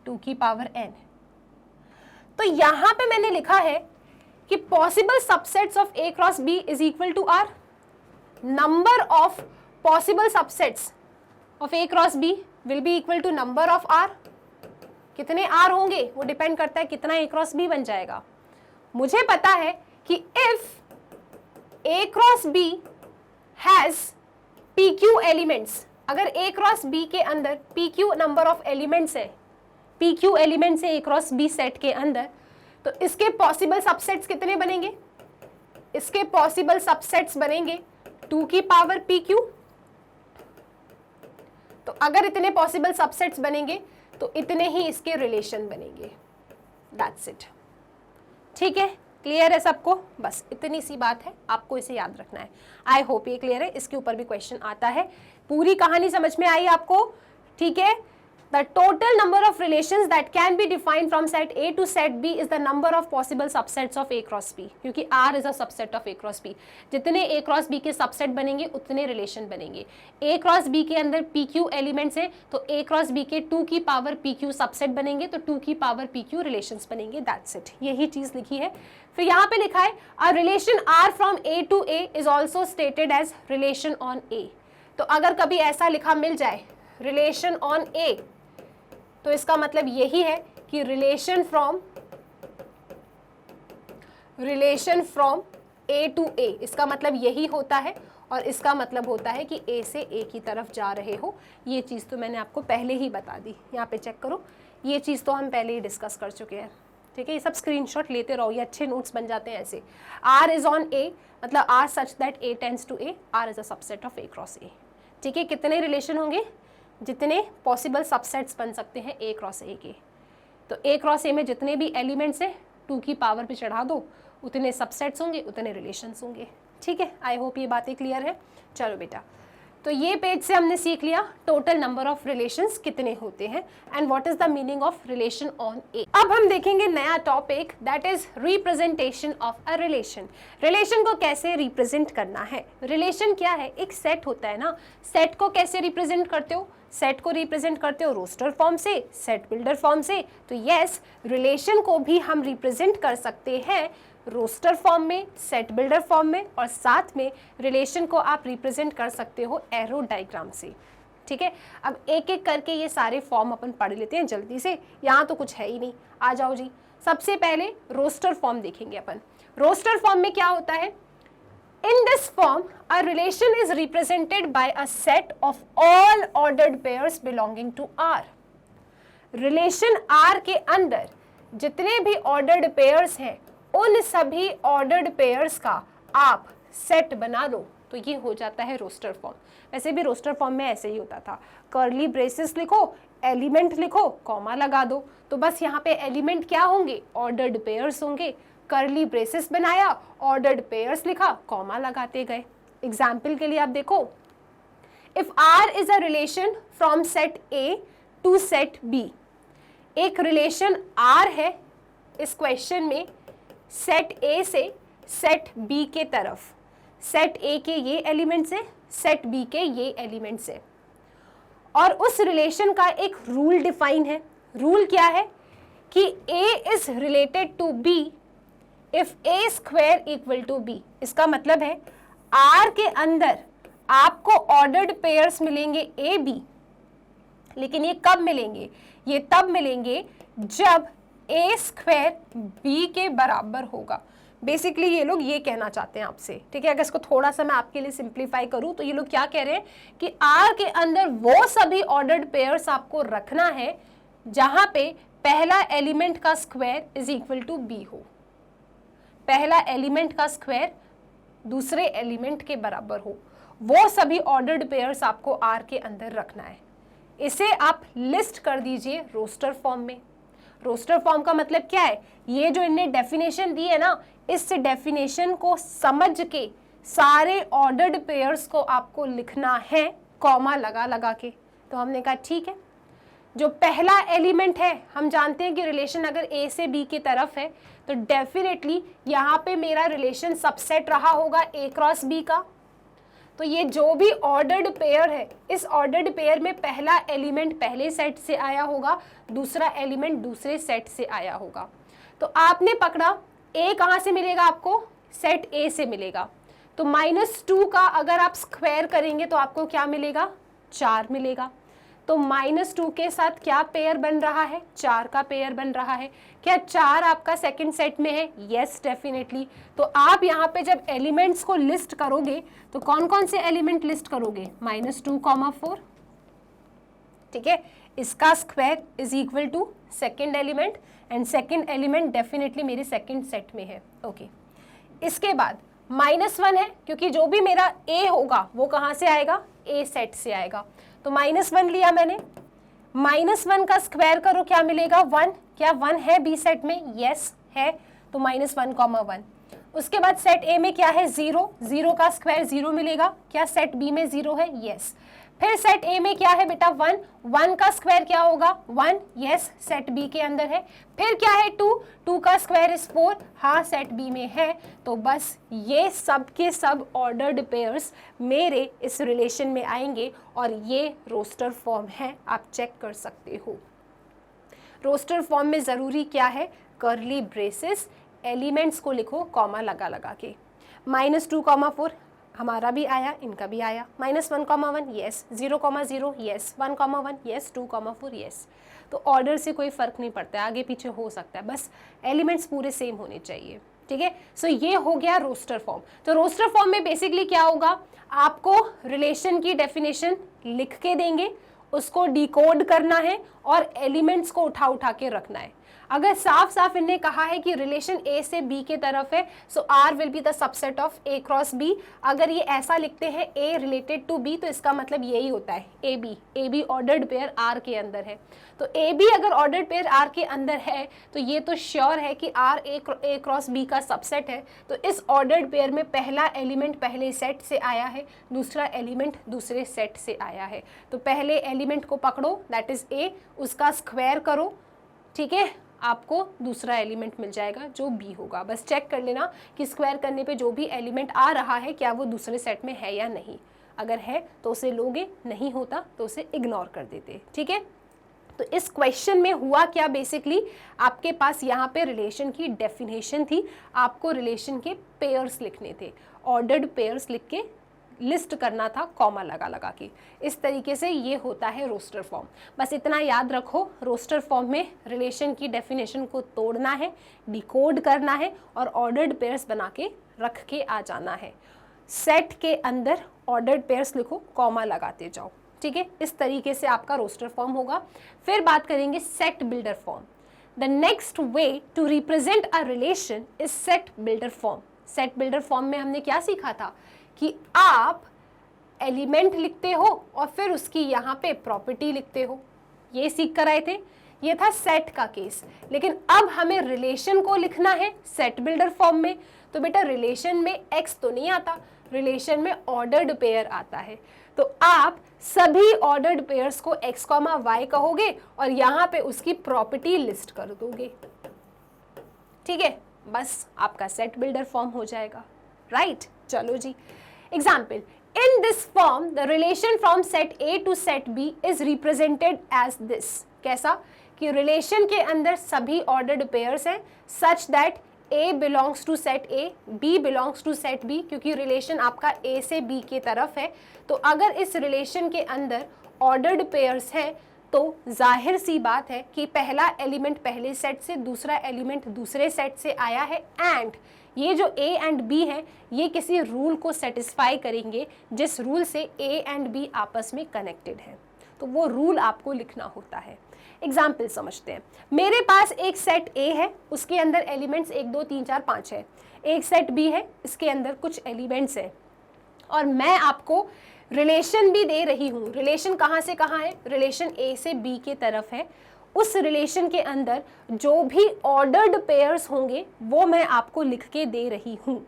2 की पावर n। तो यहां पे मैंने लिखा है कि possible subsets of a cross b is equal to r, number of possible subsets of a cross b will be equal to number of r। कितने r होंगे वो डिपेंड करता है कितना a क्रॉस b बन जाएगा। मुझे पता है कि if a cross b has pq elements, अगर a क्रॉस b के अंदर pq नंबर ऑफ एलिमेंट्स है, pq एलिमेंट्स है a क्रॉस b सेट के अंदर, तो इसके पॉसिबल सबसेट्स कितने बनेंगे, इसके पॉसिबल सबसेट्स बनेंगे 2 की पावर pq। तो अगर इतने पॉसिबल सबसेट्स बनेंगे तो इतने ही इसके रिलेशन बनेंगे, दैट्स इट, ठीक है। क्लियर है सबको, बस इतनी सी बात है, आपको इसे याद रखना है। आई होप ये क्लियर है, इसके ऊपर भी क्वेश्चन आता है। पूरी कहानी समझ में आई आपको, ठीक है। The total number of relations that can be defined from set A to set B is the number of possible subsets of A cross B, क्योंकि R is a subset of A cross B। जितने A cross B के सबसेट बनेंगे उतने रिलेशन बनेंगे। A cross B के अंदर PQ एलिमेंट्स हैं तो A cross B के 2 की पावर PQ सबसेट बनेंगे तो 2 की पावर PQ रिलेशंस बनेंगे, दैट्स इट, यही चीज लिखी है। फिर यहाँ पे लिखा है a relation R from A to A is also stated as relation on A। तो अगर कभी ऐसा लिखा मिल जाए relation on A, तो इसका मतलब यही है कि relation from A to A, इसका मतलब यही होता है। और इसका मतलब होता है कि A से A की तरफ जा रहे हो। ये चीज़ तो मैंने आपको पहले ही बता दी, यहाँ पे चेक करो, ये चीज़ तो हम पहले ही डिस्कस कर चुके हैं, ठीक है। ये सब स्क्रीनशॉट लेते रहो, ये अच्छे नोट्स बन जाते हैं ऐसे। R इज ऑन A, मतलब R such that A tends to A, R is a subset of A cross A, ठीक है। कितने रिलेशन होंगे, जितने पॉसिबल सबसेट्स बन सकते हैं A क्रॉस A के। तो A क्रॉस A में जितने भी एलिमेंट्स हैं 2 की पावर पे चढ़ा दो, उतने सबसेट्स होंगे उतने रिलेशंस होंगे, ठीक है। आई होप ये बातें क्लियर है। चलो बेटा, तो ये पेज से हमने सीख लिया टोटल नंबर ऑफ रिलेशंस कितने होते हैं and what is the meaning of relation on A. अब हम देखेंगे नया topic, that is representation of a relation. Relation को कैसे रिप्रेजेंट करना है। रिलेशन क्या है, एक सेट होता है ना, सेट को कैसे रिप्रेजेंट करते हो, सेट को रिप्रेजेंट करते हो रोस्टर फॉर्म से, सेट बिल्डर फॉर्म से। तो यस, रिलेशन को भी हम रिप्रेजेंट कर सकते हैं रोस्टर फॉर्म में, सेट बिल्डर फॉर्म में, और साथ में रिलेशन को आप रिप्रेजेंट कर सकते हो एरो डायग्राम से, ठीक है। अब एक एक करके ये सारे फॉर्म अपन पढ़ लेते हैं जल्दी से, यहाँ तो कुछ है ही नहीं, आ जाओ जी। सबसे पहले रोस्टर फॉर्म देखेंगे अपन। रोस्टर फॉर्म में क्या होता है, in this form a relation is represented by a set of all ordered pairs belonging to R। Relation R के अंदर जितने भी ऑर्डर्ड पेयर्स हैं उन सभी ऑर्डर्ड पेयर्स का आप सेट बना लो, तो ये हो जाता है रोस्टर फॉर्म। वैसे भी रोस्टर फॉर्म में ऐसे ही होता था, कर्ली ब्रेसेस लिखो, एलिमेंट लिखो, कॉमा लगा दो। तो बस यहाँ पे एलिमेंट क्या होंगे, ऑर्डर्ड पेयर्स होंगे, कर्ली ब्रेसेस बनाया, ऑर्डर्ड पेयर्स लिखा, कॉमा लगाते गए। एग्जाम्पल के लिए आप देखो, if R is a relation from set A to set B, एक रिलेशन R है इस क्वेश्चन में सेट A से सेट B के तरफ, सेट A के ये एलिमेंट्स है, सेट B के ये एलिमेंट्स है, और उस रिलेशन का एक रूल डिफाइन है। रूल क्या है कि A is related to B if A square equal to B। इसका मतलब है R के अंदर आपको ऑर्डर्ड पेयर्स मिलेंगे A B, लेकिन ये कब मिलेंगे, ये तब मिलेंगे जब A स्क्वायर B के बराबर होगा। बेसिकली ये लोग ये कहना चाहते हैं आपसे, ठीक है। अगर इसको थोड़ा सा मैं आपके लिए सिंप्लीफाई करूं तो ये लोग क्या कह रहे हैं कि R के अंदर वो सभी ऑर्डर्ड पेयर्स आपको रखना है जहां पे पहला एलिमेंट का square is equal to B हो, पहला एलिमेंट का स्क्वायर दूसरे एलिमेंट के बराबर हो, वो सभी ऑर्डर्ड पेयर्स आपको R के अंदर रखना है। इसे आप लिस्ट कर दीजिए रोस्टर फॉर्म में। रोस्टर फॉर्म का मतलब क्या है, ये जो इनने डेफिनेशन दी है ना, इस डेफिनेशन को समझ के सारे ऑर्डर्ड पेयर्स को आपको लिखना है कॉमा लगा लगा के। तो हमने कहा ठीक है, जो पहला एलिमेंट है हम जानते हैं कि रिलेशन अगर ए से बी की तरफ है तो डेफिनेटली यहाँ पे मेरा रिलेशन सबसेट रहा होगा ए क्रॉस बी का। तो ये जो भी ऑर्डर्ड पेयर है, इस ऑर्डर्ड पेयर में पहला एलिमेंट पहले सेट से आया होगा, दूसरा एलिमेंट दूसरे सेट से आया होगा। तो आपने पकड़ा ए कहाँ से मिलेगा आपको, सेट ए से मिलेगा। तो -2 का अगर आप स्क्वायर करेंगे तो आपको क्या मिलेगा, 4 मिलेगा। तो -2 के साथ क्या पेयर बन रहा है, 4 का पेयर बन रहा है। क्या 4 आपका सेकंड सेट में है, यस डेफिनेटली। तो आप यहाँ पे जब एलिमेंट्स को लिस्ट करोगे तो कौन कौन से एलिमेंट लिस्ट करोगे, -2, 4, ठीक है। इसका square is equal to second element, and second element definitely मेरे सेकेंड सेट में है, ओके। इसके बाद -1 है, क्योंकि जो भी मेरा ए होगा वो कहाँ से आएगा, ए सेट से आएगा। तो -1 लिया मैंने, -1 का स्क्वायर करो क्या मिलेगा, 1। क्या 1 है बी सेट में, यस है। तो -1, 1। उसके बाद सेट ए में क्या है, 0, 0 का स्क्वायर 0 मिलेगा। क्या सेट बी में 0 है, यस। फिर सेट ए में क्या है बेटा, 1, 1 का स्क्वायर क्या होगा, 1, यस सेट बी के अंदर है। फिर क्या है, 2, 2 का स्क्वायर इज 4, हाँ सेट बी में है। तो बस ये सब के सब ऑर्डर्ड पेयर्स मेरे इस रिलेशन में आएंगे और ये रोस्टर फॉर्म है, आप चेक कर सकते हो। रोस्टर फॉर्म में ज़रूरी क्या है, कर्ली ब्रेसेस, एलिमेंट्स को लिखो कॉमा लगा लगा के। -2, 4 हमारा भी आया, इनका भी आया। -1, 1 यस, 0, 0 यस, 1, 1 यस, 2, 4 यस। तो ऑर्डर से कोई फ़र्क नहीं पड़ता है, आगे पीछे हो सकता है, बस एलिमेंट्स पूरे सेम होने चाहिए, ठीक है। सो ये हो गया रोस्टर फॉर्म। तो रोस्टर फॉर्म में बेसिकली क्या होगा, आपको रिलेशन की डेफिनेशन लिख के देंगे, उसको डिकोड करना है और एलिमेंट्स को उठा उठा के रखना है। अगर साफ साफ इनने कहा है कि रिलेशन ए से बी के तरफ है, so R will be the subset of A cross B. अगर ये ऐसा लिखते हैं ए रिलेटेड टू बी, तो इसका मतलब यही होता है A B ordered pair R के अंदर है। तो ए बी अगर ऑर्डर्ड पेयर आर के अंदर है तो ये तो श्योर है कि आर ए क्रॉस बी का सबसेट है। तो इस ऑर्डर्ड पेयर में पहला एलिमेंट पहले सेट से आया है, दूसरा एलिमेंट दूसरे सेट से आया है। तो पहले एलिमेंट को पकड़ो, दैट इज ए, उसका स्क्वायर करो, ठीक है, आपको दूसरा एलिमेंट मिल जाएगा जो बी होगा। बस चेक कर लेना कि स्क्वायर करने पे जो भी एलिमेंट आ रहा है क्या वो दूसरे सेट में है या नहीं। अगर है तो उसे लोगे, नहीं होता तो उसे इग्नोर कर देते, ठीक है। तो इस क्वेश्चन में हुआ क्या, बेसिकली आपके पास यहाँ पे रिलेशन की डेफिनेशन थी, आपको रिलेशन के पेयर्स लिखने थे, ऑर्डर्ड पेयर्स लिख के लिस्ट करना था कॉमा लगा लगा के। इस तरीके से ये होता है रोस्टर फॉर्म। बस इतना याद रखो, रोस्टर फॉर्म में रिलेशन की डेफिनेशन को तोड़ना है, डिकोड करना है और ऑर्डर्ड पेयर्स बना के रख के आ जाना है। सेट के अंदर ऑर्डर्ड पेयर्स लिखो, कॉमा लगाते जाओ, ठीक है। इस तरीके से आपका रोस्टर फॉर्म होगा। फिर बात करेंगे set builder form. The next way to represent a relation is set builder form. Set builder form में हमने क्या सीखा था कि आप एलिमेंट लिखते हो और फिर उसकी यहाँ पे प्रॉपर्टी लिखते हो, ये सीख कर आए थे। ये था सेट का केस। लेकिन अब हमें रिलेशन को लिखना है सेट बिल्डर फॉर्म में। तो बेटा रिलेशन में एक्स तो नहीं आता, रिलेशन में ऑर्डर्ड पेयर आता है। तो आप सभी ऑर्डर्ड पेयर्स को x, y कहोगे और यहाँ पे उसकी प्रॉपर्टी लिस्ट कर दोगे, ठीक है। बस आपका सेट बिल्डर फॉर्म हो जाएगा, राइट। चलो जी, example, in this form the relation from set A to set B is represented as this। कैसा कि रिलेशन के अंदर सभी ऑर्डर्ड पेयर्स हैं such that A belongs to set A, B belongs to set B, क्योंकि रिलेशन आपका A से B की तरफ है। तो अगर इस रिलेशन के अंदर ऑर्डर्ड पेयर्स हैं तो जाहिर सी बात है कि पहला एलिमेंट पहले सेट से, दूसरा एलिमेंट दूसरे सेट से आया है, एंड ये जो A एंड B है ये किसी रूल को सेटिस्फाई करेंगे जिस रूल से A एंड B आपस में कनेक्टेड है। तो वो रूल आपको लिखना होता है। एग्जाम्पल समझते हैं। मेरे पास एक सेट A है, उसके अंदर एलिमेंट्स 1 2 3 4 5 है। एक सेट B है, इसके अंदर कुछ एलिमेंट्स है। और मैं आपको रिलेशन भी दे रही हूँ। रिलेशन कहाँ से कहाँ है? रिलेशन ए से बी की तरफ है। उस रिलेशन के अंदर जो भी ऑर्डर्ड पेयर्स होंगे वो मैं आपको लिख के दे रही हूँ।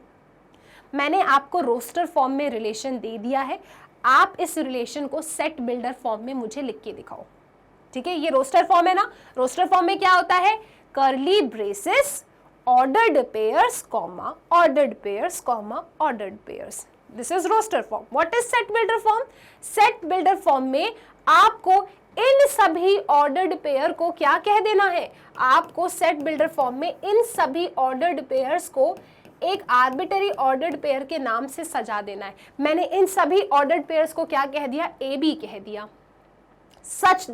मैंने आपको रोस्टर फॉर्म में रिलेशन दे दिया है, आप इस रिलेशन को सेट बिल्डर फॉर्म में मुझे लिख के दिखाओ। ठीक है, ये रोस्टर फॉर्म है ना। रोस्टर फॉर्म में क्या होता है? Curly braces, ordered pairs comma ordered pairs comma ordered pairs. This is roster form. What is set builder form? Set builder form में आपको इन सभी ऑर्डर्ड पेयर को क्या कह देना है? आपको सेट बिल्डर फॉर्म में इन सभी ऑर्डर्ड पेयर्स को एक आर्बिट्ररी ऑर्डर्ड पेयर के नाम से सजा देना है। मैंने इन सभी ऑर्डर्ड पेयर्स को क्या कह दिया? ए बी कह दिया। सच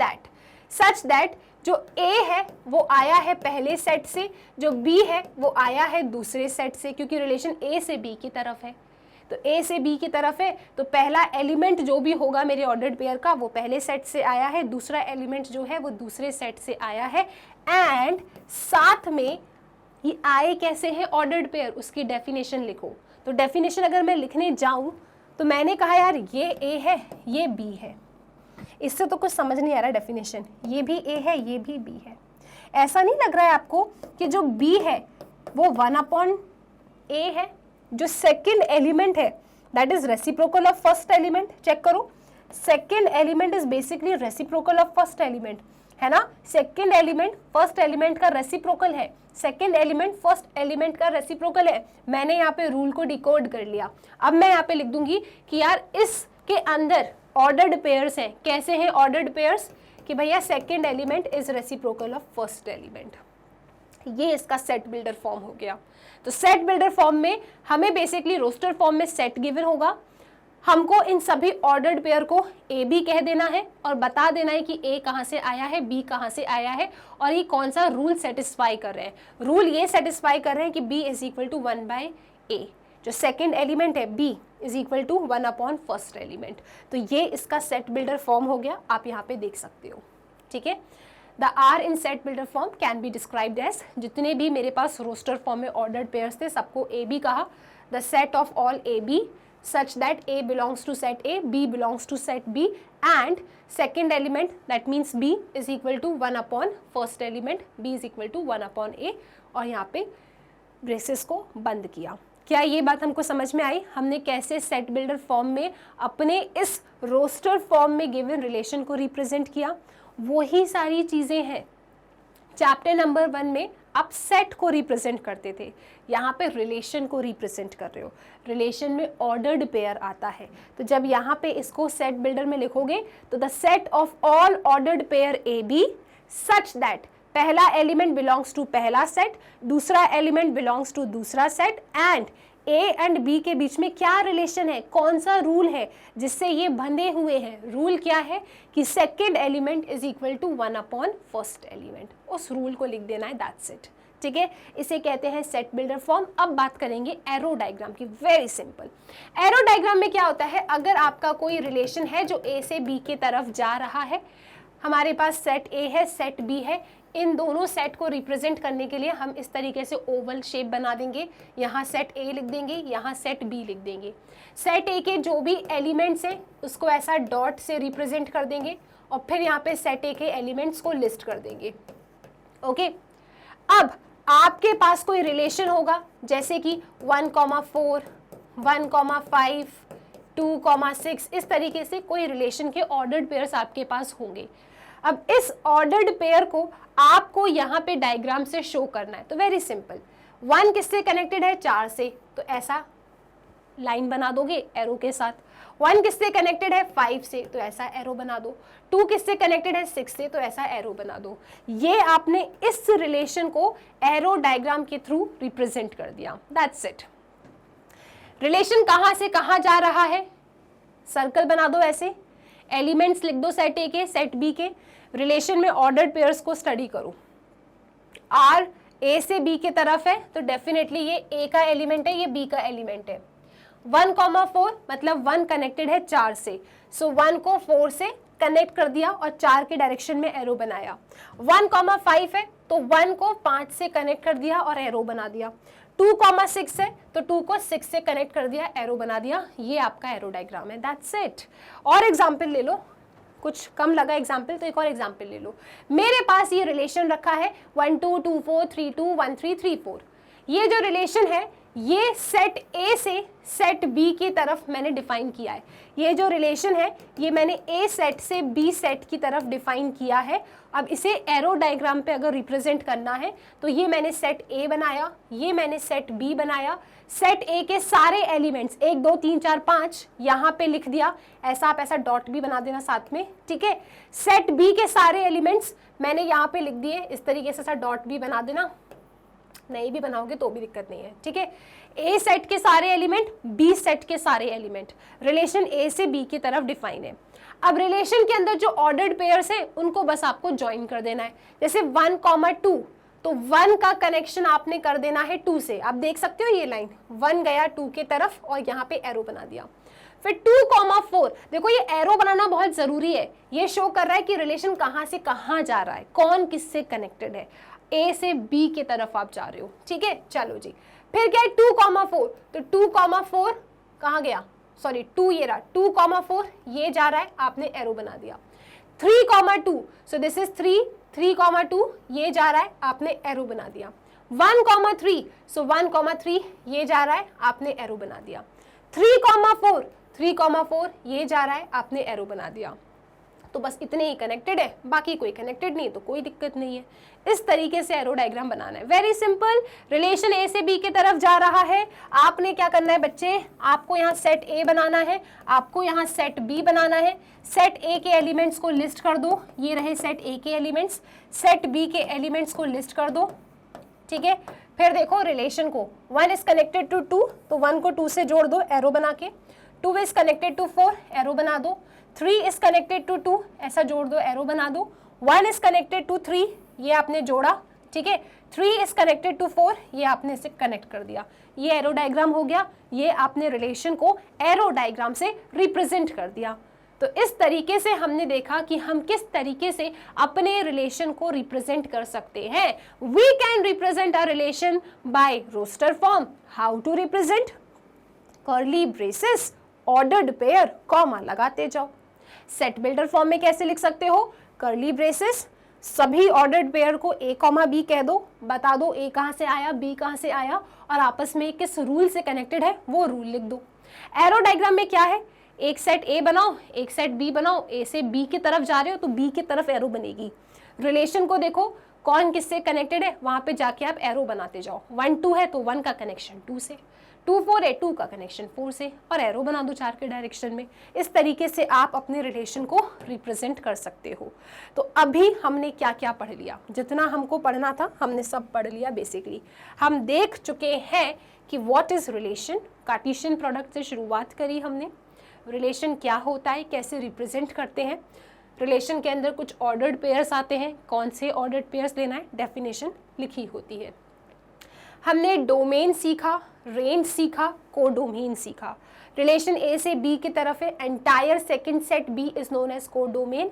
दैट जो ए है वो आया है पहले सेट से, जो बी है वो आया है दूसरे सेट से, क्योंकि रिलेशन ए से बी की तरफ है। तो ए से बी की तरफ है तो पहला एलिमेंट जो भी होगा मेरे ऑर्डर्ड पेयर का वो पहले सेट से आया है, दूसरा एलिमेंट जो है वो दूसरे सेट से आया है। एंड साथ में ये आए कैसे है ऑर्डर्ड पेयर, उसकी डेफिनेशन लिखो। तो डेफिनेशन अगर मैं लिखने जाऊं तो मैंने कहा यार ये ए है ये बी है, इससे तो कुछ समझ नहीं आ रहा डेफिनेशन। ये भी ए है ये भी बी है। ऐसा नहीं लग रहा है आपको कि जो बी है वो 1/a है? जो सेकंड एलिमेंट है that is reciprocal of first element. Check करो, second element is basically reciprocal of first element, है ना। सेकंड एलिमेंट फर्स्ट एलिमेंट का रेसिप्रोकल है, सेकंड एलिमेंट फर्स्ट एलिमेंट का रेसिप्रोकल है। मैंने यहाँ पे रूल को डिकोड कर लिया। अब मैं यहाँ पे लिख दूंगी कि यार इसके अंदर ऑर्डर्ड पेयर्स हैं। कैसे हैं ऑर्डर्ड पेयर्स? कि भैया second element is reciprocal of first element. ये इसका सेट बिल्डर फॉर्म हो गया। तो सेट बिल्डर फॉर्म में हमें बेसिकली रोस्टर फॉर्म में सेट गिवन होगा, हमको इन सभी ऑर्डर्ड पेयर को ए बी कह देना है और बता देना है कि ए कहाँ से आया है, बी कहाँ से आया है और ये कौन सा रूल सेटिस्फाई कर रहे हैं। रूल ये सेटिस्फाई कर रहे हैं कि b is equal to 1/a। जो सेकेंड एलिमेंट है b is equal to 1/, first element. तो ये इसका सेट बिल्डर फॉर्म हो गया, आप यहाँ पे देख सकते हो। ठीक है, the R in set builder form can be described as, जितने भी मेरे पास रोस्टर फॉर्म में ऑर्डर्ड पेयर्स थे सबको ए बी कहा। The set of all A B such that A belongs to set A, B belongs to set B, and second element that means B is equal to 1/, first element B is equal to 1/A। और यहाँ पे ब्रेसेस को बंद किया। क्या ये बात हमको समझ में आई? हमने कैसे सेट बिल्डर फॉर्म में अपने इस रोस्टर फॉर्म में गिवन रिलेशन को रिप्रेजेंट किया। वही सारी चीज़ें हैं चैप्टर नंबर 1 में आप सेट को रिप्रेजेंट करते थे, यहाँ पे रिलेशन को रिप्रेजेंट कर रहे हो। रिलेशन में ऑर्डर्ड पेयर आता है, तो जब यहाँ पे इसको सेट बिल्डर में लिखोगे तो the set of all ordered pair A B such that पहला एलिमेंट बिलोंग्स टू पहला सेट, दूसरा एलिमेंट बिलोंग्स टू दूसरा set, and A and B के बीच में क्या रिलेशन है, कौन सा रूल है जिससे ये बंधे हुए हैं। रूल क्या है कि second element is equal to 1/, first element. उस रूल को लिख देना है, दैट्स इट। ठीक है, इसे कहते हैं सेट बिल्डर फॉर्म। अब बात करेंगे एरो डायग्राम की। Very simple. एरो डायग्राम में क्या होता है, अगर आपका कोई रिलेशन है जो ए से बी की तरफ जा रहा है, हमारे पास सेट ए है सेट बी है, इन दोनों सेट को रिप्रेजेंट करने के लिए हम इस तरीके से ओवल शेप बना देंगे। यहाँ सेट ए लिख देंगे, यहाँ सेट बी लिख देंगे। सेट ए के जो भी एलिमेंट्स हैं उसको ऐसा डॉट से रिप्रेजेंट कर देंगे और फिर यहाँ पे सेट ए के एलिमेंट्स को लिस्ट कर देंगे। ओके, अब आपके पास कोई रिलेशन होगा जैसे कि 1,4, 1,5, 2,6, इस तरीके से कोई रिलेशन के ऑर्डर्ड पेयर्स आपके पास होंगे। अब इस ऑर्डर्ड पेयर को आपको यहाँ पे डायग्राम से शो करना है। तो वेरी सिंपल, 1 किससे कनेक्टेड है, 4 से, तो ऐसा लाइन बना दोगे एरो के साथ। 1 किससे कनेक्टेड है, 5 से, तो ऐसा एरो बना दो। 2 किससे कनेक्टेड है, 6 से, तो ऐसा एरो बना दो। ये आपने इस रिलेशन को एरो डायग्राम के थ्रू रिप्रेजेंट कर दिया, दैट्स इट। रिलेशन कहाँ से कहाँ जा रहा है, सर्कल बना दो ऐसे, एलिमेंट्स लिख दो सेट ए के सेट बी के। रिलेशन में ऑर्डर्ड पेयर्स को स्टडी करो। आर ए से बी की तरफ है तो डेफिनेटली ये ए का एलिमेंट है, ये बी का एलिमेंट है। 1,4 मतलब 1 कनेक्टेड है 4 से, सो 1 को 4 से कनेक्ट कर दिया और 4 के डायरेक्शन में एरो बनाया। 1,5 है तो 1 को 5 से कनेक्ट कर दिया और एरो बना दिया। 2,6 है तो 2 को 6 से कनेक्ट कर दिया, एरो बना दिया, ये आपका एरो डायग्राम है, दैट्स इट। और एग्जाम्पल ले लो, कुछ कम लगा एग्जाम्पल तो एक और एग्जाम्पल ले लो। मेरे पास ये रिलेशन रखा है 1 2 2 4 3 2 1 3 3 4। ये जो रिलेशन है ये सेट ए से सेट बी की तरफ मैंने डिफाइन किया है। ये जो रिलेशन है ये मैंने ए सेट से बी सेट की तरफ डिफाइन किया है। अब इसे एरो डायग्राम पे अगर रिप्रेजेंट करना है तो ये मैंने सेट ए बनाया, ये मैंने सेट बी बनाया। सेट ए के सारे एलिमेंट्स 1 2 3 4 5 यहाँ पे लिख दिया, ऐसा आप ऐसा डॉट भी बना देना साथ में, ठीक है। सेट बी के सारे एलिमेंट्स मैंने यहाँ पे लिख दिए, इस तरीके से ऐसा डॉट भी बना देना, नहीं भी बनाओगे तो भी दिक्कत नहीं है, ठीक है। ए सेट के सारे एलिमेंट, बी सेट के सारे एलिमेंट, रिलेशन ए से बी की तरफ डिफाइन है। अब रिलेशन के अंदर जो ऑर्डर्ड पेयर्स है उनको बस आपको ज्वाइन कर देना है। जैसे 1, 2 तो 1 का कनेक्शन आपने कर देना है 2 से। आप देख सकते हो ये लाइन 1 गया 2 के तरफ और यहाँ पे एरो बना दिया। फिर 2, 4 देखो ये एरो बनाना बहुत जरूरी है, ये शो कर रहा है कि रिलेशन कहाँ से कहाँ जा रहा है, कौन किससे कनेक्टेड है। ए से बी के तरफ आप जा रहे हो, ठीक है। चलो जी, फिर क्या है 2, 4 तो 2, 4 कहाँ गया, सॉरी 2 ये रहा, 2, 4 ये जा रहा है, आपने एरो बना दिया। 3, 2 सो दिस इज 3, 3, 2 ये जा रहा है, आपने एरो बना दिया। 1, 3 सो 1, 3 ये जा रहा है, आपने एरो बना दिया। 3, 4 ये जा रहा है, आपने एरो बना दिया। तो बस इतने ही कनेक्टेड है, बाकी कोई कनेक्टेड नहीं तो कोई दिक्कत नहीं है। इस तरीके से एरो डायग्राम बनाना है, वेरी सिंपल। रिलेशन ए से बी की तरफ जा रहा है, आपने क्या करना है बच्चे, आपको यहाँ सेट ए बनाना है, आपको यहाँ सेट बी बनाना है। सेट ए के एलिमेंट्स को लिस्ट कर दो, ये रहे सेट ए के एलिमेंट्स, सेट बी के एलिमेंट्स को लिस्ट कर दो, ठीक है। फिर देखो रिलेशन को 1 इज कनेक्टेड टू 2 तो 1 को 2 से जोड़ दो एरो बना के, 2 इज कनेक्टेड टू 4 एरो बना दो, 3 इज कनेक्टेड टू 2 ऐसा जोड़ दो एरो बना दो, 1 इज कनेक्टेड टू 3 ये आपने जोड़ा, ठीक है। 3 इज कनेक्टेड टू 4 ये आपने इसे कनेक्ट कर दिया, ये एरो डायग्राम हो गया। ये आपने रिलेशन को एरो डायग्राम से रिप्रेजेंट कर दिया। तो इस तरीके से हमने देखा कि हम किस तरीके से अपने रिलेशन को रिप्रेजेंट कर सकते हैं। We can represent our relation by roster form. How to represent, curly braces, ordered pair, comma लगाते जाओ। सेट बिल्डर फॉर्म में कैसे लिख सकते हो, कर्ली ब्रेसेस, सभी ऑर्डर्ड पेयर को ए कॉमा बी कह दो, बता दो ए कहाँ से आया बी कहाँ से आया और आपस में किस रूल से कनेक्टेड है वो रूल लिख दो। एरो डायग्राम में क्या है, एक सेट ए बनाओ एक सेट बी बनाओ, ए से बी की तरफ जा रहे हो तो बी की तरफ एरो बनेगी। रिलेशन को देखो कौन किससे कनेक्टेड है, वहां पे जाके आप एरो बनाते जाओ। 1 2 है तो 1 का कनेक्शन 2 से, 2 4 है 2 का कनेक्शन 4 से, और एरो बना दो 4 के डायरेक्शन में। इस तरीके से आप अपने रिलेशन को रिप्रेजेंट कर सकते हो। तो अभी हमने क्या क्या पढ़ लिया, जितना हमको पढ़ना था हमने सब पढ़ लिया। बेसिकली हम देख चुके हैं कि what is relation, Cartesian product से शुरुआत करी हमने, रिलेशन क्या होता है, कैसे रिप्रेजेंट करते हैं। रिलेशन के अंदर कुछ ऑर्डर्ड पेयर्स आते हैं, कौन से ऑर्डर्ड पेयर्स लेना है, डेफिनेशन लिखी होती है। हमने डोमेन सीखा, रेंज सीखा, कोडोमेन सीखा। रिलेशन ए से बी की तरफ है, entire second set B is known as codomain.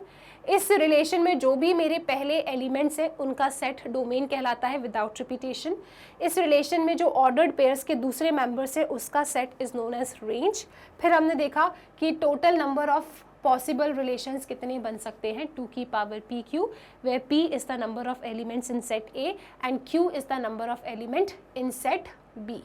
इस रिलेशन में जो भी मेरे पहले एलिमेंट्स हैं उनका सेट डोमेन कहलाता है विदाउट रिपीटेशन। इस रिलेशन में जो ऑर्डर्ड पेयर्स के दूसरे मेंबर्स हैं उसका set is known as range. फिर हमने देखा कि total number of possible relations कितने बन सकते हैं, 2 की power P Q, where p is the number of elements in set A and q is the number of element in set B।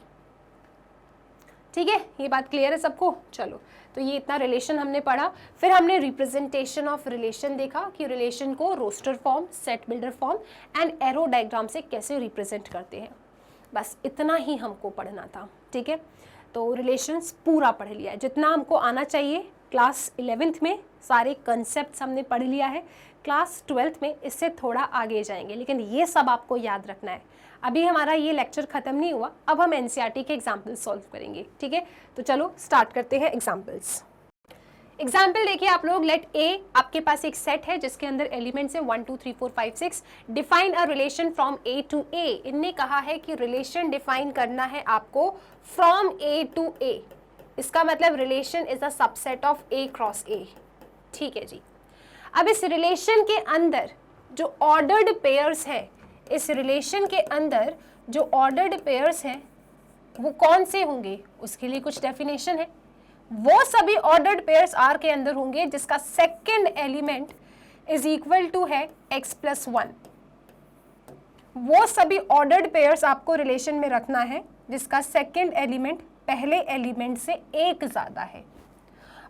ठीक है, ये बात क्लियर है सबको। चलो, तो ये इतना रिलेशन हमने पढ़ा। फिर हमने रिप्रेजेंटेशन ऑफ रिलेशन देखा कि रिलेशन को roster form, set builder form and arrow diagram से कैसे रिप्रेजेंट करते हैं। बस इतना ही हमको पढ़ना था, ठीक है। तो रिलेशंस पूरा पढ़ लिया है जितना हमको आना चाहिए। क्लास 11th में सारे कंसेप्ट हमने पढ़ लिया है, क्लास 12th में इससे थोड़ा आगे जाएंगे, लेकिन ये सब आपको याद रखना है। अभी हमारा ये लेक्चर ख़त्म नहीं हुआ, अब हम एनसीईआरटी के एग्जाम्पल्स सॉल्व करेंगे, ठीक है। तो चलो स्टार्ट करते हैं एग्जाम्पल्स। एग्जाम्पल देखिए आप लोग, लेट ए, आपके पास एक सेट है जिसके अंदर एलिमेंट्स है 1 2 3 4 5 6। Define a relation from A to A. इनने कहा है कि रिलेशन डिफाइन करना है आपको फ्रॉम ए टू ए। इसका मतलब relation is a subset of A cross ए, ठीक है जी। अब इस रिलेशन के अंदर जो ऑर्डर्ड पेयर्स है, इस रिलेशन के अंदर जो ऑर्डर्ड पेयर्स हैं वो कौन से होंगे, उसके लिए कुछ डेफिनेशन है। वो सभी ऑर्डर्ड पेयर्स आर के अंदर होंगे जिसका second element is equal to है x प्लस 1। वो सभी ऑर्डर्ड पेयर्स आपको रिलेशन में रखना है जिसका सेकेंड एलिमेंट पहले एलिमेंट से एक ज़्यादा है।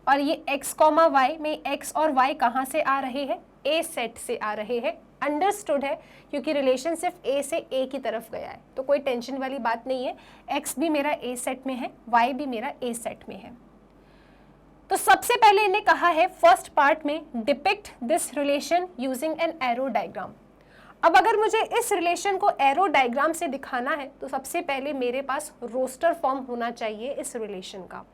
और ये x कॉमा वाई में x और y कहाँ से आ रहे हैं, a सेट से आ रहे हैं। अंडरस्टूड है, क्योंकि रिलेशन सिर्फ a से a की तरफ गया है, तो कोई टेंशन वाली बात नहीं है। x भी मेरा a सेट में है, y भी मेरा a सेट में है। तो सबसे पहले इन्हें कहा है फर्स्ट पार्ट में depict this relation using an arrow diagram. अब अगर मुझे इस रिलेशन को एरो डायग्राम से दिखाना है तो सबसे पहले मेरे पास रोस्टर फॉर्म होना चाहिए इस रिलेशन का।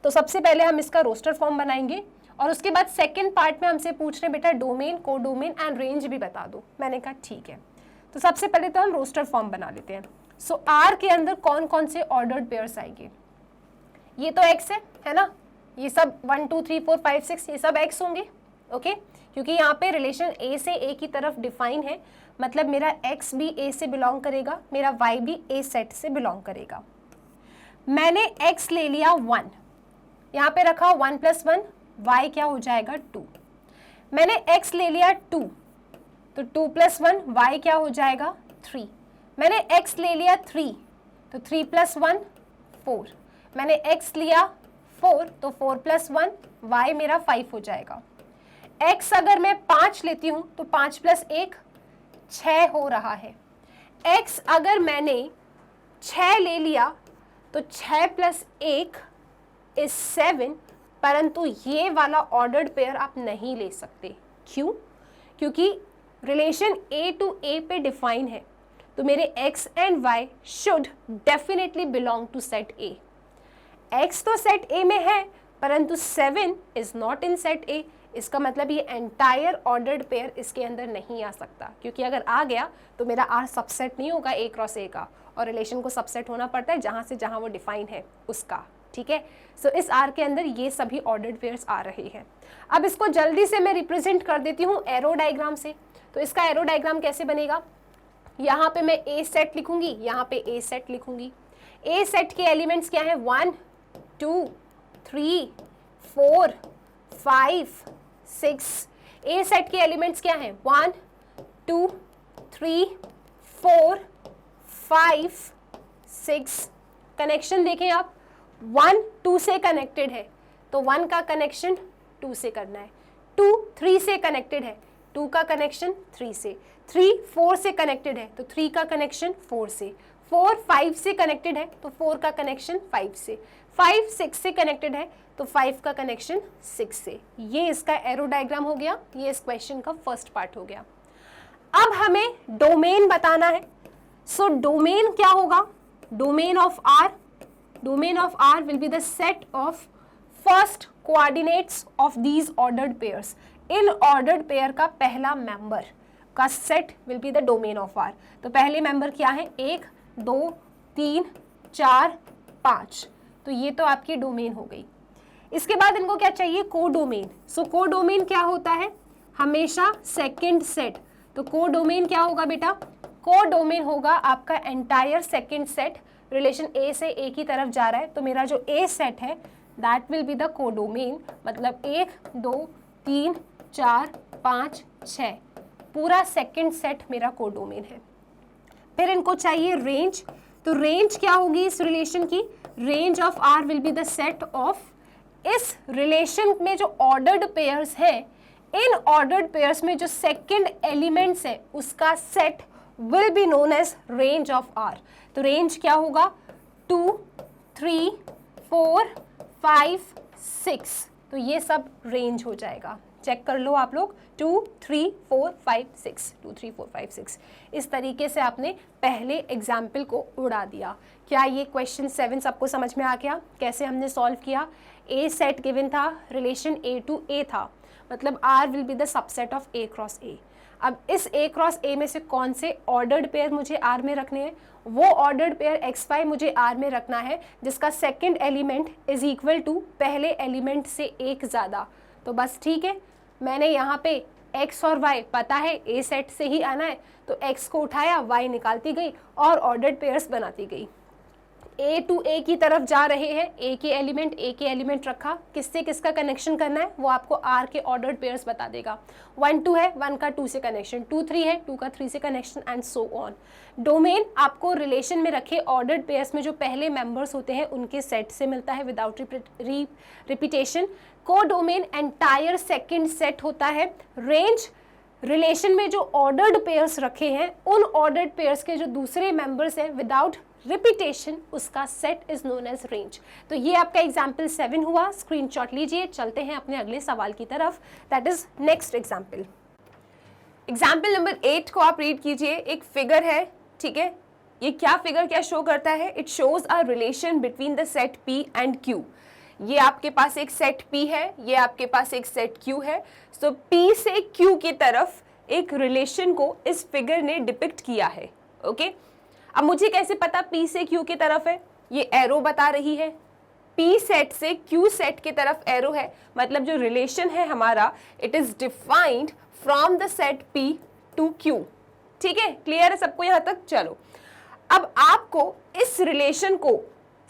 तो सबसे पहले हम इसका रोस्टर फॉर्म बनाएंगे और उसके बाद सेकंड पार्ट में हमसे पूछ रहे बेटा डोमेन, कोडोमेन एंड रेंज भी बता दो। मैंने कहा ठीक है। तो सबसे पहले तो हम रोस्टर फॉर्म बना लेते हैं। सो आर के अंदर कौन कौन से ऑर्डर्ड पेयर्स आएंगे, ये तो एक्स है ना, ये सब 1 2 3 4 5 6 ये सब एक्स होंगे। ओके, क्योंकि यहाँ पे रिलेशन ए से ए की तरफ डिफाइन है, मतलब मेरा एक्स भी ए से बिलोंग करेगा, मेरा वाई भी ए सेट से बिलोंग करेगा। मैंने एक्स ले लिया 1, यहाँ पे रखा 1 प्लस 1, वाई क्या हो जाएगा 2। मैंने एक्स ले लिया 2, तो 2 प्लस 1, वाई क्या हो जाएगा 3। मैंने एक्स ले लिया 3, तो 3 प्लस 1 4। मैंने एक्स लिया 4, तो 4 प्लस 1, वाई मेरा 5 हो जाएगा। x अगर मैं 5 लेती हूँ तो 5 प्लस 1 6 हो रहा है। x अगर मैंने 6 ले लिया तो 6 प्लस 1 इज 7, परंतु ये वाला ऑर्डर्ड पेयर आप नहीं ले सकते। क्यों? क्योंकि रिलेशन a टू a पे डिफाइन है, तो मेरे x and y should definitely belong to set a। x तो सेट a में है, परंतु 7 is not in set a। इसका मतलब ये एंटायर ऑर्डर्ड पेयर इसके अंदर नहीं आ सकता, क्योंकि अगर आ गया तो मेरा R सबसेट नहीं होगा a क्रॉस a का, और रिलेशन को सबसेट होना पड़ता है जहाँ से जहाँ वो डिफाइन है उसका। ठीक है, सो इस R के अंदर ये सभी ऑर्डर्ड पेयर्स आ रहे हैं। अब इसको जल्दी से मैं रिप्रेजेंट कर देती हूँ एरो डायग्राम से। तो इसका एरो डायग्राम कैसे बनेगा, यहाँ पे मैं a सेट लिखूंगी, यहाँ पे a सेट लिखूंगी। a सेट के एलिमेंट्स क्या है, 1 2 3 4 5 6। ए सेट के एलिमेंट्स क्या हैं, 1 2 3 4 5 6। कनेक्शन देखें आप, 1 2 से कनेक्टेड है तो 1 का कनेक्शन 2 से करना है, 2 3 से कनेक्टेड है 2 का कनेक्शन 3 से, 3 4 से कनेक्टेड है तो 3 का कनेक्शन 4 से, 4 5 से कनेक्टेड है तो 4 का कनेक्शन 5 से, 5 6 से कनेक्टेड है तो 5 का कनेक्शन 6 से। ये इसका एरो डायग्राम हो गया, ये इस क्वेश्चन का फर्स्ट पार्ट हो गया। अब हमें डोमेन बताना है। सो डोमेन क्या होगा, domain of R will be the set of first coordinates of these ordered pairs. इन ऑर्डर्ड पेयर का पहला मेंबर का set will be the domain of R. तो पहले मेंबर क्या है, 1 2 3 4 5, तो ये तो आपकी डोमेन हो गई। इसके बाद इनको क्या चाहिए, कोडोमेन। सो कोडोमेन क्या होता है, हमेशा सेकंड सेट। तो कोडोमेन क्या होगा बेटा, कोडोमेन होगा आपका एंटायर सेकंड सेट, रिलेशन ए से ए की तरफ जा रहा है, तो मेरा जो ए सेट है that will be the codomain. मतलब 1 2 3 4 5 6 पूरा सेकंड सेट मेरा कोडोमेन है। फिर इनको चाहिए रेंज। तो रेंज क्या होगी इस रिलेशन की, range of R will be the set of, इस रिलेशन में जो ऑर्डर्ड पेयर्स है, इन ऑर्डर्ड पेयर्स में जो सेकंड एलिमेंट्स है उसका set will be known as range of R. तो रेंज क्या होगा, 2 3 4 5 6, तो ये सब रेंज हो जाएगा। चेक कर लो आप लोग, 2 3 4 5 6, 2 3 4 5 6। इस तरीके से आपने पहले एग्जाम्पल को उड़ा दिया। क्या ये क्वेश्चन 7 सबको समझ में आ गया, कैसे हमने सॉल्व किया। ए सेट गिवन था, रिलेशन ए टू ए था, मतलब R will be the subset of A cross A. अब इस ए क्रॉस ए में से कौन से ऑर्डर्ड पेयर मुझे आर में रखने हैं, वो ऑर्डर्ड पेयर एक्स वाई मुझे आर में रखना है जिसका second element is equal to पहले एलिमेंट से एक ज़्यादा। तो बस ठीक है, मैंने यहाँ पे x और y पता है a सेट से ही आना है, तो x को उठाया, y निकालती गई और ऑर्डर्ड पेयर्स बनाती गई। ए टू ए की तरफ जा रहे हैं, ए के एलिमेंट रखा, किससे किसका कनेक्शन करना है वो आपको आर के ऑर्डर्ड पेयर्स बता देगा। 1 2 है, 1 का 2 से कनेक्शन, 2 3 है, 2 का 3 से connection and so on. Domain आपको रिलेशन में रखे ऑर्डर्ड पेयर्स में जो पहले मेंबर्स होते हैं उनके सेट से मिलता है विदाउट रिपीटेशन। को डोमेन एंटायर सेकंड सेट होता है। रेंज रिलेशन में जो ऑर्डर्ड पेयर्स रखे हैं उन ऑर्डर्ड पेयर्स के जो दूसरे मेंबर्स हैं विदाउट रिपीटेशन, उसका set is known as range. तो ये आपका एग्जाम्पल 7 हुआ, स्क्रीनशॉट लीजिए। चलते हैं अपने अगले सवाल की तरफ, that is next example. Example number 8 को आप रीड कीजिए। एक फिगर है, ठीक है, ये क्या फिगर क्या शो करता है? It shows a relation between the set P and Q। ये आपके पास एक सेट P है, ये आपके पास एक सेट Q है। सो P से Q की तरफ एक रिलेशन को इस फिगर ने डिपिक्ट किया है। ओके, अब मुझे कैसे पता P से Q की तरफ है? ये एरो बता रही है। P सेट से Q सेट की तरफ एरो है, मतलब जो रिलेशन है हमारा, it is defined from the set P to Q। ठीक है, क्लियर है सबको यहाँ तक? चलो, अब आपको इस रिलेशन को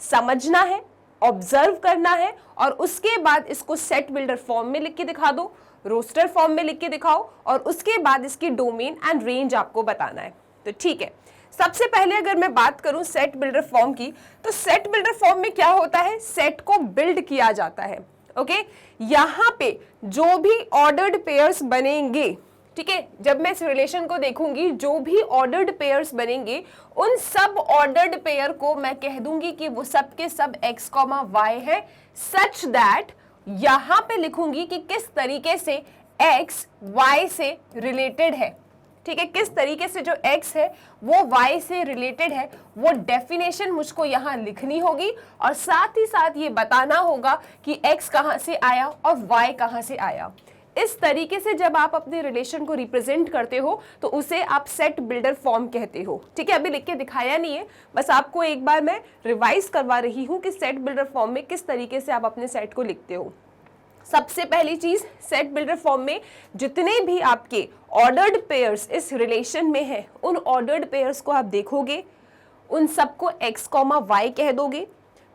समझना है, ऑब्जर्व करना है, और उसके बाद इसको सेट बिल्डर फॉर्म में लिख के दिखा दो, रोस्टर फॉर्म में लिख के दिखाओ, और उसके बाद इसकी डोमेन एंड रेंज आपको बताना है। तो ठीक है, सबसे पहले अगर मैं बात करूं सेट बिल्डर फॉर्म की, तो सेट बिल्डर फॉर्म में क्या होता है? सेट को बिल्ड किया जाता है। ओके, यहाँ पे जो भी ऑर्डर्ड पेयर्स बनेंगे, ठीक है, जब मैं इस रिलेशन को देखूंगी, जो भी ऑर्डर्ड पेयर्स बनेंगे उन सब ऑर्डर्ड पेयर को मैं कह दूंगी कि वो सब के सब x, y है, सच दैट यहां पे लिखूंगी कि किस तरीके से x y से रिलेटेड है। ठीक है, किस तरीके से जो x है वो y से रिलेटेड है, वो डेफिनेशन मुझको यहां लिखनी होगी, और साथ ही साथ ये बताना होगा कि x कहां से आया और y कहां से आया। इस तरीके से जब आप अपने रिलेशन को रिप्रेजेंट करते हो तो उसे आप सेट बिल्डर फॉर्म कहते हो। ठीक है, अभी लिख के दिखाया नहीं है, बस आपको एक बार मैं रिवाइज करवा रही हूं कि सेट बिल्डर फॉर्म में किस तरीके से आप अपने सेट को लिखते हो। सबसे पहली चीज, सेट बिल्डर फॉर्म में जितने भी आपके ऑर्डर्ड पेयर्स इस रिलेशन में हैं, उन ऑर्डर्ड पेयर्स को आप देखोगे, उन सबको x, y कह दोगे,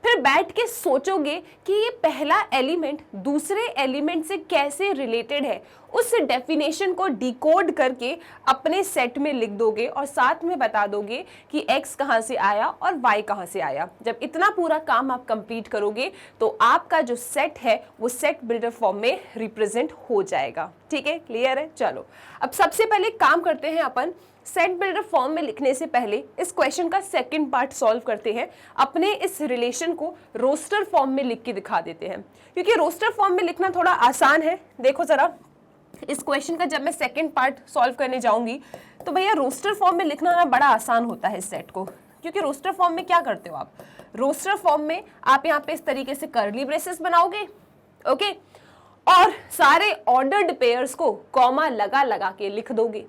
फिर बैठ के सोचोगे कि ये पहला एलिमेंट दूसरे एलिमेंट से कैसे रिलेटेड है, उस डेफिनेशन को डिकोड करके अपने सेट में लिख दोगे, और साथ में बता दोगे कि x कहाँ से आया और y कहाँ से आया। जब इतना पूरा काम आप कंप्लीट करोगे तो आपका जो सेट है वो सेट बिल्डर फॉर्म में रिप्रेजेंट हो जाएगा। ठीक है, क्लियर है? चलो, अब सबसे पहले काम करते हैं अपन, सेट बिल्डर फॉर्म में लिखने से पहले इस क्वेश्चन का सेकंड पार्ट सॉल्व करते हैं। अपने इस रिलेशन को रोस्टर फॉर्म में लिख के दिखा देते हैं, क्योंकि रोस्टर फॉर्म में लिखना थोड़ा आसान है। देखो जरा, इस क्वेश्चन का जब मैं सेकंड पार्ट सॉल्व करने जाऊंगी तो भैया रोस्टर फॉर्म में लिखना ना बड़ा आसान होता है इस सेट को, क्योंकि रोस्टर फॉर्म में क्या करते हो आप? रोस्टर फॉर्म में आप यहाँ पे इस तरीके से कर्ली ब्रेसेस बनाओगे, ओके, और सारे ऑर्डर्ड पेयर्स को कॉमा लगा लगा के लिख दोगे।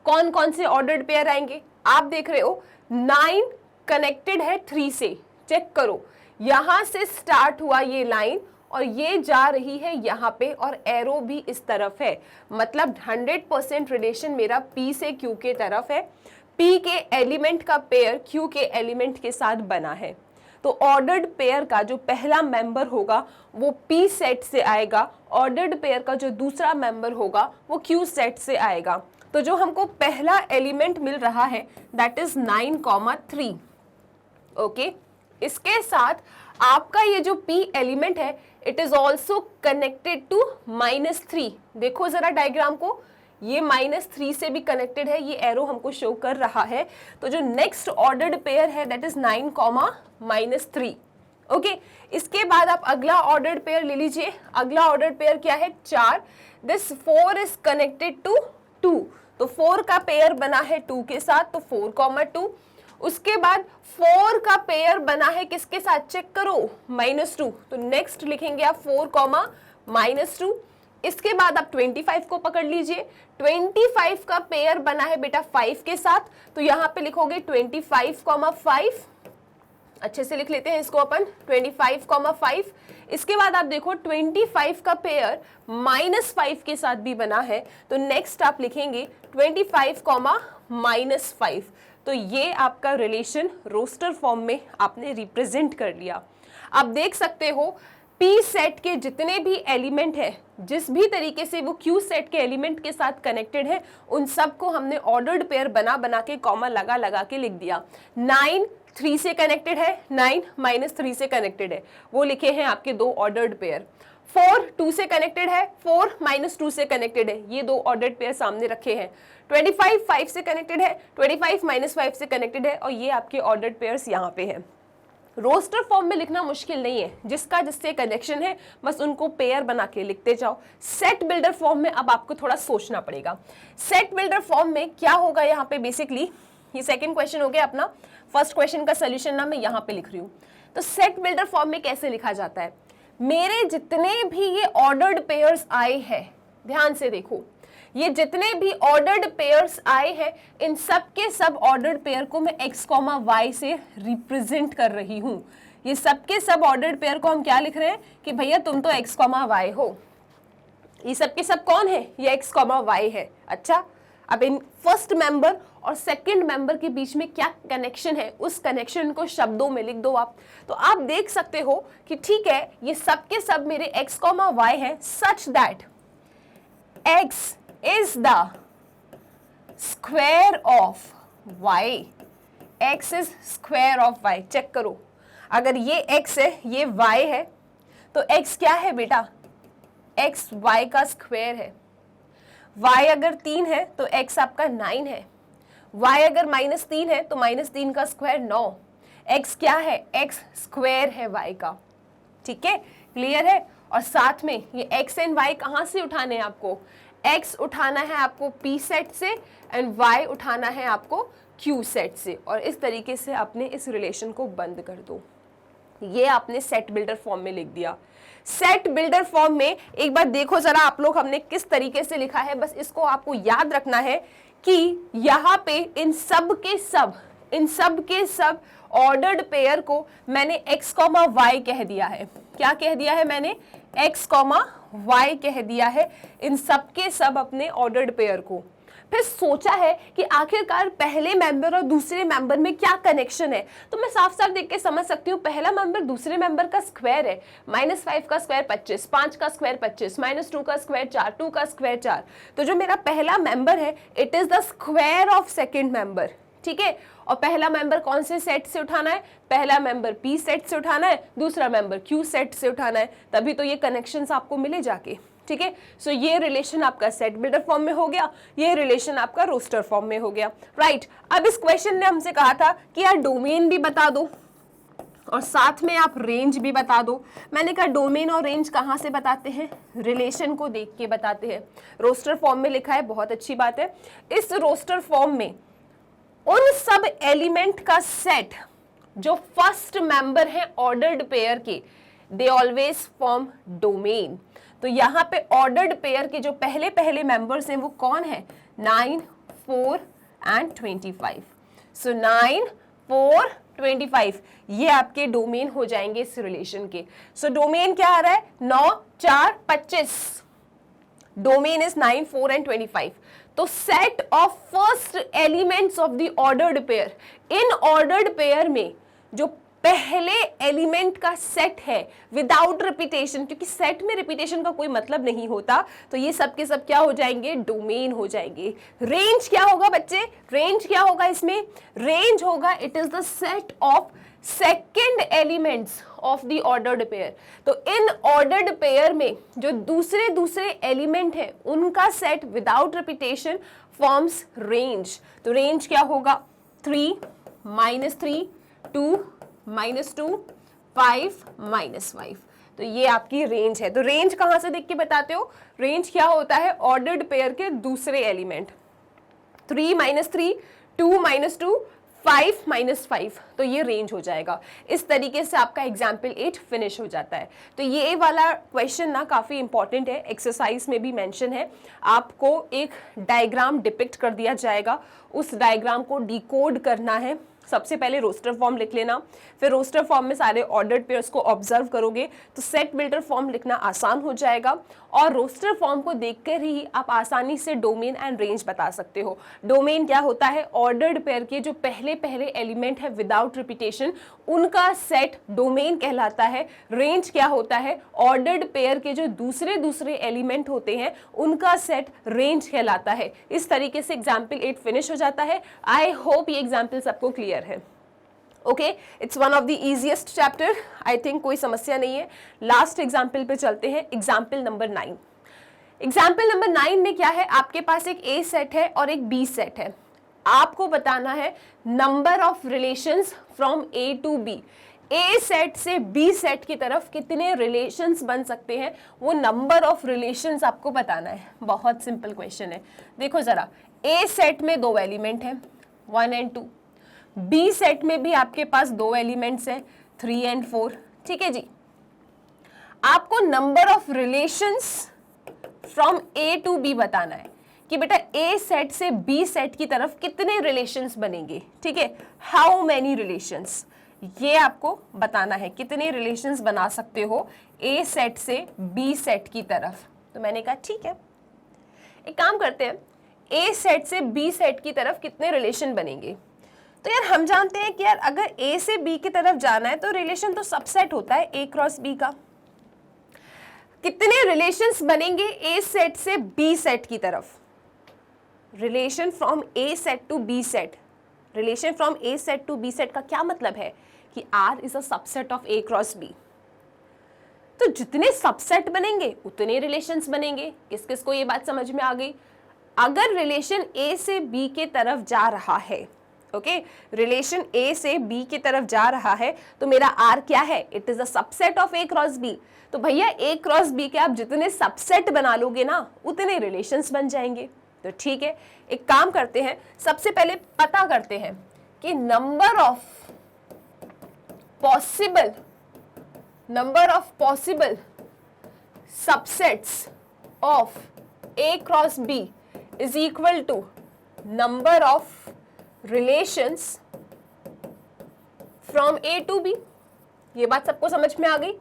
कौन कौन से ऑर्डर्ड पेयर आएंगे? आप देख रहे हो 9 कनेक्टेड है 3 से, चेक करो, यहां से स्टार्ट हुआ ये लाइन और ये जा रही है यहाँ पे, और एरो भी इस तरफ है, मतलब 100% रिलेशन मेरा P से Q के तरफ है। P के एलिमेंट का पेयर Q के एलिमेंट के साथ बना है, तो ऑर्डर्ड पेयर का जो पहला मेंबर होगा वो P सेट से आएगा, ऑर्डर्ड पेयर का जो दूसरा मेंबर होगा वो Q सेट से आएगा। तो जो हमको पहला एलिमेंट मिल रहा है दैट इज 9,3। ओके, इसके साथ आपका ये जो P एलिमेंट है it is also connected to -3। देखो जरा डायग्राम को, ये -3 से भी कनेक्टेड है, ये एरो हमको शो कर रहा है। तो जो नेक्स्ट ऑर्डर्ड पेयर है दैट इज 9,-3। ओके, इसके बाद आप अगला ऑर्डर्ड पेयर ले लीजिए। अगला ऑर्डर्ड पेयर क्या है? 4। दिस 4 इज कनेक्टेड टू 2, तो 4 का पेयर बना है 2 के साथ, तो 4,2। उसके बाद 4 का पेयर बना है किसके साथ? चेक करो, -2, तो नेक्स्ट लिखेंगे आप 4,-2। इसके बाद आप 25 को पकड़ लीजिए। 25 का पेयर बना है बेटा 5 के साथ, तो यहाँ पे लिखोगे 25,5। अच्छे से लिख लेते हैं इसको अपन, 25,5। इसके बाद आप देखो 25 का पेयर -5 के साथ भी बना है, तो नेक्स्ट आप लिखेंगे 25,-5। तो ये आपका रिलेशन रोस्टर फॉर्म में आपने रिप्रेजेंट कर लिया। आप देख सकते हो पी सेट के जितने भी एलिमेंट हैं, जिस भी तरीके से वो क्यू सेट के एलिमेंट के साथ कनेक्टेड है, उन सब को हमने ऑर्डर्ड पेयर बना बना के कॉमा लगा लगा के लिख दिया। 9 3 से कनेक्टेड है, 9 -3 से कनेक्टेड है, वो लिखे हैं आपके दो ऑर्डर्ड पेयर। 4 2 से कनेक्टेड है, 4 -2 से कनेक्टेड है, ये दो ऑर्डर्ड पेयर सामने रखे हैं। 25 5 से कनेक्टेड है, 25 -5 से कनेक्टेड है, और ये आपके ऑर्डर्ड पेयर्स यहाँ पे हैं। रोस्टर फॉर्म में लिखना मुश्किल नहीं है, जिसका जिससे कनेक्शन है बस उनको पेयर बना के लिखते जाओ। सेट बिल्डर फॉर्म में अब आपको थोड़ा सोचना पड़ेगा। सेट बिल्डर फॉर्म में क्या होगा यहाँ पे, बेसिकली ये सेकंड क्वेश्चन हो गया अपना। फर्स्ट क्वेश्चन का सोल्यूशन ना मैं यहाँ पे लिख रही हूँ। तो सेट बिल्डर फॉर्म में कैसे लिखा जाता है, मेरे जितने भी ये ऑर्डर्ड पेयर्स आए हैं, ध्यान से देखो, ये जितने भी ऑर्डर्ड पेयर्स आए हैं, इन सब के सब ऑर्डर्ड पेयर को मैं x, y से रिप्रेजेंट कर रही हूं। ये सब के सब ऑर्डर्ड पेयर को हम क्या लिख रहे हैं कि भैया तुम तो x, y हो। ये सब के सब कौन है, ये x, y है। अच्छा, अब इन फर्स्ट मेंबर और सेकंड मेंबर के बीच में क्या कनेक्शन है, उस कनेक्शन को शब्दों में लिख दो आप। तो आप देख सकते हो कि ठीक है, ये सब के सब मेरे x, y है, such that x is the square of y, x is square of y। Check करो, अगर ये x है, ये y है, तो x क्या है बेटा, x y का स्क्वायर है। y अगर 3 है तो x आपका 9 है। y अगर -3 है तो -3 का स्क्वायर 9। x क्या है, x स्क्वायर है y का। ठीक है, क्लियर है। और साथ में ये x एंड y कहाँ से उठाने हैं आपको, x उठाना है आपको p सेट से एंड y उठाना है आपको q सेट से, और इस तरीके से आपने इस रिलेशन को बंद कर दो। ये आपने सेट बिल्डर फॉर्म में लिख दिया। सेट बिल्डर फॉर्म में एक बार देखो जरा आप लोग, हमने किस तरीके से लिखा है, बस इसको आपको याद रखना है कि यहाँ पे इन सब के सब ऑर्डर्ड पेयर को मैंने x, y कह दिया है। क्या कह दिया है मैंने, x, y कह दिया है इन सब के सब अपने ऑर्डर्ड पेयर को। फिर सोचा है कि आखिरकार पहले मेंबर और दूसरे मेंबर में क्या कनेक्शन है, तो मैं साफ साफ देख के समझ सकती हूँ, पहला मेंबर दूसरे मेंबर का स्क्वायर है। -5 का स्क्वायर 25, 5 का स्क्वायर 25, -2 का स्क्वायर 4, 2 का स्क्वायर 4। तो जो मेरा पहला मेंबर है, it is the square of second member. ठीक है, और पहला मेंबर कौन से सेट से उठाना है, पहला मेंबर p सेट से उठाना है, दूसरा मेंबर q सेट से उठाना है, तभी तो ये कनेक्शंस आपको मिले जाके। ठीक है, सो ये रिलेशन आपका सेट बिल्डर फॉर्म में हो गया, ये रिलेशन आपका रोस्टर फॉर्म में हो गया। राइट, अब इस क्वेश्चन ने हमसे कहा था कि यार डोमेन भी बता दो और साथ में आप रेंज भी बता दो। मैंने कहा डोमेन और रेंज कहाँ से बताते हैं, रिलेशन को देख के बताते हैं। रोस्टर फॉर्म में लिखा है, बहुत अच्छी बात है। इस रोस्टर फॉर्म में उन सब एलिमेंट का सेट जो फर्स्ट मेंबर है ऑर्डर्ड पेयर के, दे ऑलवेज फॉर्म डोमेन। तो यहाँ पे ऑर्डर्ड पेयर के जो पहले पहले मेंबर्स हैं वो कौन है, 9 4 एंड 25। सो 9 4 25 ये आपके डोमेन हो जाएंगे इस रिलेशन के। सो डोमेन क्या आ रहा है, 9 4 25। Domain is 9 4 and 25। तो set of first elements of the ordered pair, in ordered pair में जो पहले एलिमेंट का सेट है विदाउट रिपीटेशन, क्योंकि सेट में रिपीटेशन का कोई मतलब नहीं होता, तो ये सब के सब क्या हो जाएंगे, डोमेन हो जाएंगे। रेंज क्या होगा बच्चे, रेंज क्या होगा इसमें, रेंज होगा it is the set of second elements of the ordered pair. तो इन ऑर्डर्ड पेयर में जो दूसरे दूसरे एलिमेंट है उनका set without repetition forms range. तो रेंज क्या होगा, 3 -3 2 -2 5 -5। तो ये आपकी रेंज है। तो रेंज कहां से देख के बताते हो, रेंज क्या होता है, ऑर्डर्ड पेयर के दूसरे एलिमेंट, 3 -3 2 -2 5 -5, तो ये रेंज हो जाएगा। इस तरीके से आपका एग्जाम्पल 8 फिनिश हो जाता है। तो ये वाला क्वेश्चन ना काफ़ी इंपॉर्टेंट है, एक्सरसाइज में भी मेंशन है। आपको एक डायग्राम डिपिक्ट कर दिया जाएगा, उस डायग्राम को डिकोड करना है, सबसे पहले रोस्टर फॉर्म लिख लेना, फिर रोस्टर फॉर्म में सारे ऑर्डर्ड पेयर्स को ऑब्जर्व करोगे तो सेट बिल्डर फॉर्म लिखना आसान हो जाएगा, और रोस्टर फॉर्म को देखकर ही आप आसानी से डोमेन एंड रेंज बता सकते हो। डोमेन क्या होता है, ऑर्डर्ड पेयर के जो पहले पहले एलिमेंट है विदाउट रिपीटेशन उनका सेट डोमेन कहलाता है। रेंज क्या होता है, ऑर्डर्ड पेयर के जो दूसरे दूसरे एलिमेंट होते हैं उनका सेट रेंज कहलाता है। इस तरीके से एग्जाम्पल 8 फिनिश हो जाता है। आई होप ये एग्जाम्पल सबको क्लियर है। Okay, it's one of the easiest chapter, I think कोई समस्या नहीं है। लास्ट एग्जाम्पल पे चलते हैं, एग्जाम्पल नंबर 9। एग्जाम्पल नंबर 9 में क्या है, आपके पास एक ए सेट है और एक बी सेट है। आपको बताना है number of relations from A to B. A set से बी सेट की तरफ कितने रिलेशंस बन सकते हैं, वो नंबर ऑफ रिलेशंस आपको बताना है। बहुत सिंपल क्वेश्चन है। देखो जरा, ए सेट में 2 एलिमेंट हैं 1 एंड 2, बी सेट में भी आपके पास 2 एलिमेंट्स हैं 3 एंड 4। ठीक है जी, आपको number of relations from A to B बताना है कि बेटा ए सेट से बी सेट की तरफ कितने रिलेशंस बनेंगे। ठीक है, हाउ मेनी रिलेशंस, ये आपको बताना है। कितने रिलेशंस बना सकते हो ए सेट से बी सेट की तरफ। तो मैंने कहा ठीक है, एक काम करते हैं, ए सेट से बी सेट की तरफ कितने रिलेशन बनेंगे। तो यार हम जानते हैं कि यार अगर ए से बी की तरफ जाना है तो रिलेशन तो सबसेट होता है ए क्रॉस बी का। कितने रिलेशंस बनेंगे ए सेट से बी सेट की तरफ, relation from A set to B set. Relation from A set to B set का क्या मतलब है कि R is a subset of A cross B। तो जितने सबसेट बनेंगे उतने रिलेशंस बनेंगे। किस किस को ये बात समझ में आ गई। अगर रिलेशन A से B के तरफ जा रहा है, ओके, रिलेशन A से B की तरफ जा रहा है तो मेरा R क्या है, it is a subset of A cross B। तो भैया A क्रॉस B के आप जितने सबसेट बना लोगे ना उतने रिलेशंस बन जाएंगे। तो ठीक है, एक काम करते हैं, सबसे पहले पता करते हैं कि number of possible subsets of A cross B is equal to number of relations from A to B। ये बात सबको समझ में आ गई।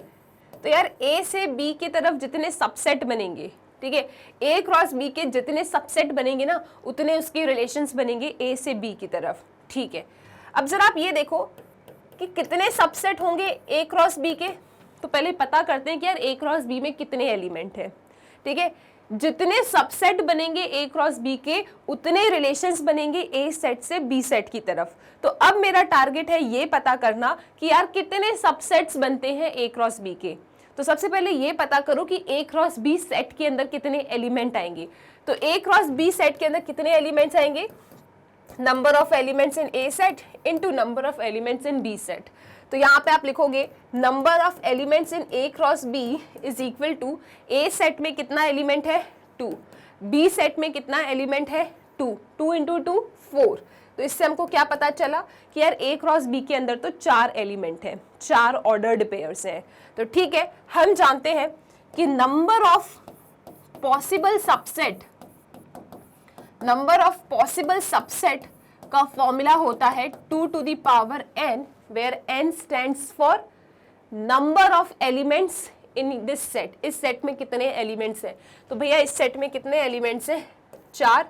तो यार A से B की तरफ जितने सबसेट बनेंगे, ठीक है, A क्रॉस B के जितने सबसेट बनेंगे ना उतने उसके रिलेशंस बनेंगे A से B की तरफ। ठीक है, अब जरा आप ये देखो कि कितने सबसेट होंगे A क्रॉस B के। तो पहले पता करते हैं कि यार A क्रॉस B में कितने एलिमेंट हैं। ठीक है, जितने सबसेट बनेंगे A क्रॉस B के उतने रिलेशंस बनेंगे A सेट से B सेट की तरफ। तो अब मेरा टारगेट है ये पता करना कि यार कितने सबसेट्स बनते हैं A क्रॉस B के। तो सबसे पहले ये पता करो कि A क्रॉस B सेट के अंदर कितने एलिमेंट आएंगे। तो A क्रॉस B सेट के अंदर कितने एलिमेंट्स आएंगे, number of elements in A set into number of elements in B set. तो यहाँ पे आप लिखोगे number of elements in A cross B is equal to A set में कितना एलिमेंट है 2, B सेट में कितना एलिमेंट है 2, 2 इंटू 2 4। तो इससे हमको क्या पता चला कि यार A क्रॉस B के अंदर तो 4 एलिमेंट हैं, 4 ऑर्डर्ड पेयर्स हैं। तो ठीक है, हम जानते हैं कि नंबर ऑफ पॉसिबल सबसेट का फॉर्मूला होता है 2 to the power n, where n stands for number of elements in this set। इस सेट में कितने एलिमेंट्स हैं। तो भैया इस सेट में कितने एलिमेंट्स हैं 4,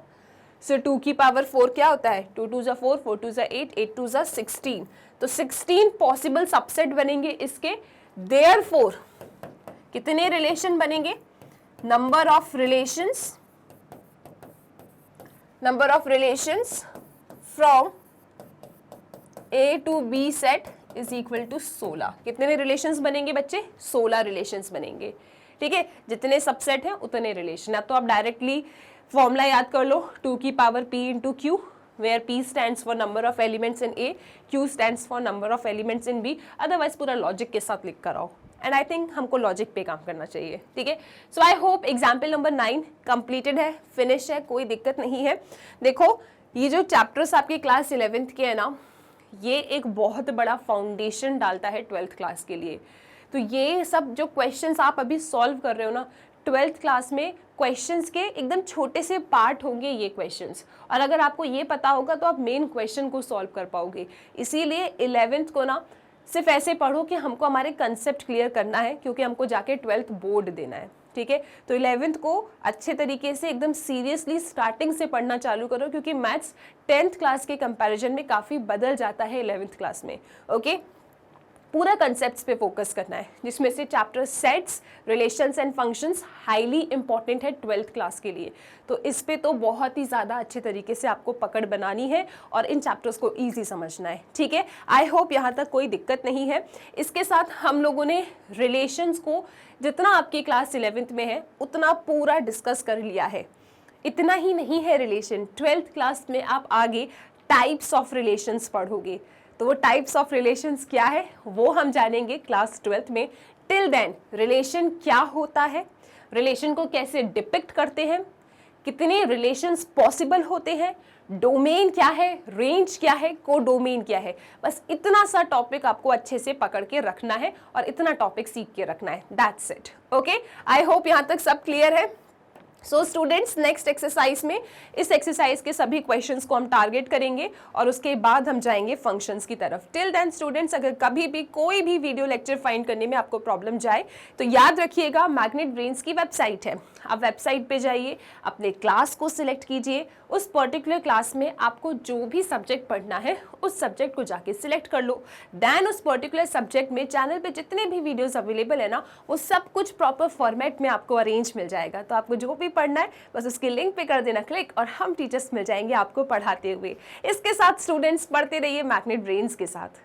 सो 2 की पावर 4 क्या होता है 2 2 4, 4 2 8, 8 2 16। तो 16 पॉसिबल सबसेट बनेंगे इसके। देयरफॉर कितने रिलेशन बनेंगे, number of relations from A to B set is equal to 16। कितने रिलेशंस बनेंगे बच्चे, 16 रिलेशंस बनेंगे। ठीक है, जितने सबसेट हैं उतने रिलेशन। अब तो आप डायरेक्टली फॉर्मूला याद कर लो, 2 की power P into Q, where P stands for number of elements in A, Q stands for number of elements in B। Otherwise पूरा लॉजिक के साथ लिख कर आओ, एंड आई थिंक हमको लॉजिक पे काम करना चाहिए। ठीक है, so I hope example number 9 completed है, फिनिश है, कोई दिक्कत नहीं है। देखो ये जो चैप्टर्स आपके क्लास 11th के है ना, ये एक बहुत बड़ा फाउंडेशन डालता है 12th क्लास के लिए। तो ये सब जो क्वेश्चंस आप अभी सॉल्व कर रहे हो ना 12th क्लास में, क्वेश्चंस के एकदम छोटे से पार्ट होंगे ये क्वेश्चंस, और अगर आपको ये पता होगा तो आप मेन क्वेश्चन को सॉल्व कर पाओगे। इसीलिए 11th को ना सिर्फ ऐसे पढ़ो कि हमको हमारे कंसेप्ट क्लियर करना है, क्योंकि हमको जाके 12th बोर्ड देना है, ठीक है। तो 11th को अच्छे तरीके से एकदम सीरियसली स्टार्टिंग से पढ़ना चालू करो, क्योंकि मैथ्स 10th क्लास के कंपैरिजन में काफ़ी बदल जाता है 11th क्लास में, ओके। पूरा कंसेप्ट्स पे फोकस करना है, जिसमें से chapter sets, relations and functions highly important है 12th क्लास के लिए। तो इस पे तो बहुत ही ज़्यादा अच्छे तरीके से आपको पकड़ बनानी है और इन चैप्टर्स को ईजी समझना है, ठीक है। आई होप यहाँ तक कोई दिक्कत नहीं है। इसके साथ हम लोगों ने रिलेशंस को जितना आपकी क्लास 11th में है उतना पूरा डिस्कस कर लिया है। इतना ही नहीं है रिलेशन, 12th क्लास में आप आगे टाइप्स ऑफ रिलेशंस पढ़ोगे, तो वो टाइप्स ऑफ रिलेशंस क्या है वो हम जानेंगे क्लास 12th में। टिल देन रिलेशन क्या होता है, रिलेशन को कैसे डिपिक्ट करते हैं, कितने रिलेशंस पॉसिबल होते हैं, डोमेन क्या है, रेंज क्या है, को डोमेन क्या है, बस इतना सा टॉपिक आपको अच्छे से पकड़ के रखना है और इतना टॉपिक सीख के रखना है। That's it, okay. I hope यहाँ तक सब क्लियर है। सो स्टूडेंट्स, नेक्स्ट एक्सरसाइज में इस एक्सरसाइज के सभी क्वेश्चंस को हम टारगेट करेंगे और उसके बाद हम जाएंगे फंक्शंस की तरफ। टिल देन स्टूडेंट्स, अगर कभी भी कोई भी वीडियो लेक्चर फाइंड करने में आपको प्रॉब्लम जाए तो याद रखिएगा मैग्नेट ब्रेन्स की वेबसाइट है, आप वेबसाइट पे जाइए, अपने क्लास को सिलेक्ट कीजिए, उस पर्टिकुलर क्लास में आपको जो भी सब्जेक्ट पढ़ना है उस सब्जेक्ट को जाके सिलेक्ट कर लो। देन उस पर्टिकुलर सब्जेक्ट में चैनल पे जितने भी वीडियोस अवेलेबल है ना, वो सब कुछ प्रॉपर फॉर्मेट में आपको अरेंज मिल जाएगा। तो आपको जो भी पढ़ना है बस उसके लिंक पे कर देना क्लिक और हम टीचर्स मिल जाएंगे आपको पढ़ाते हुए। इसके साथ स्टूडेंट्स पढ़ते रहिए मैग्नेट ब्रेन्स के साथ।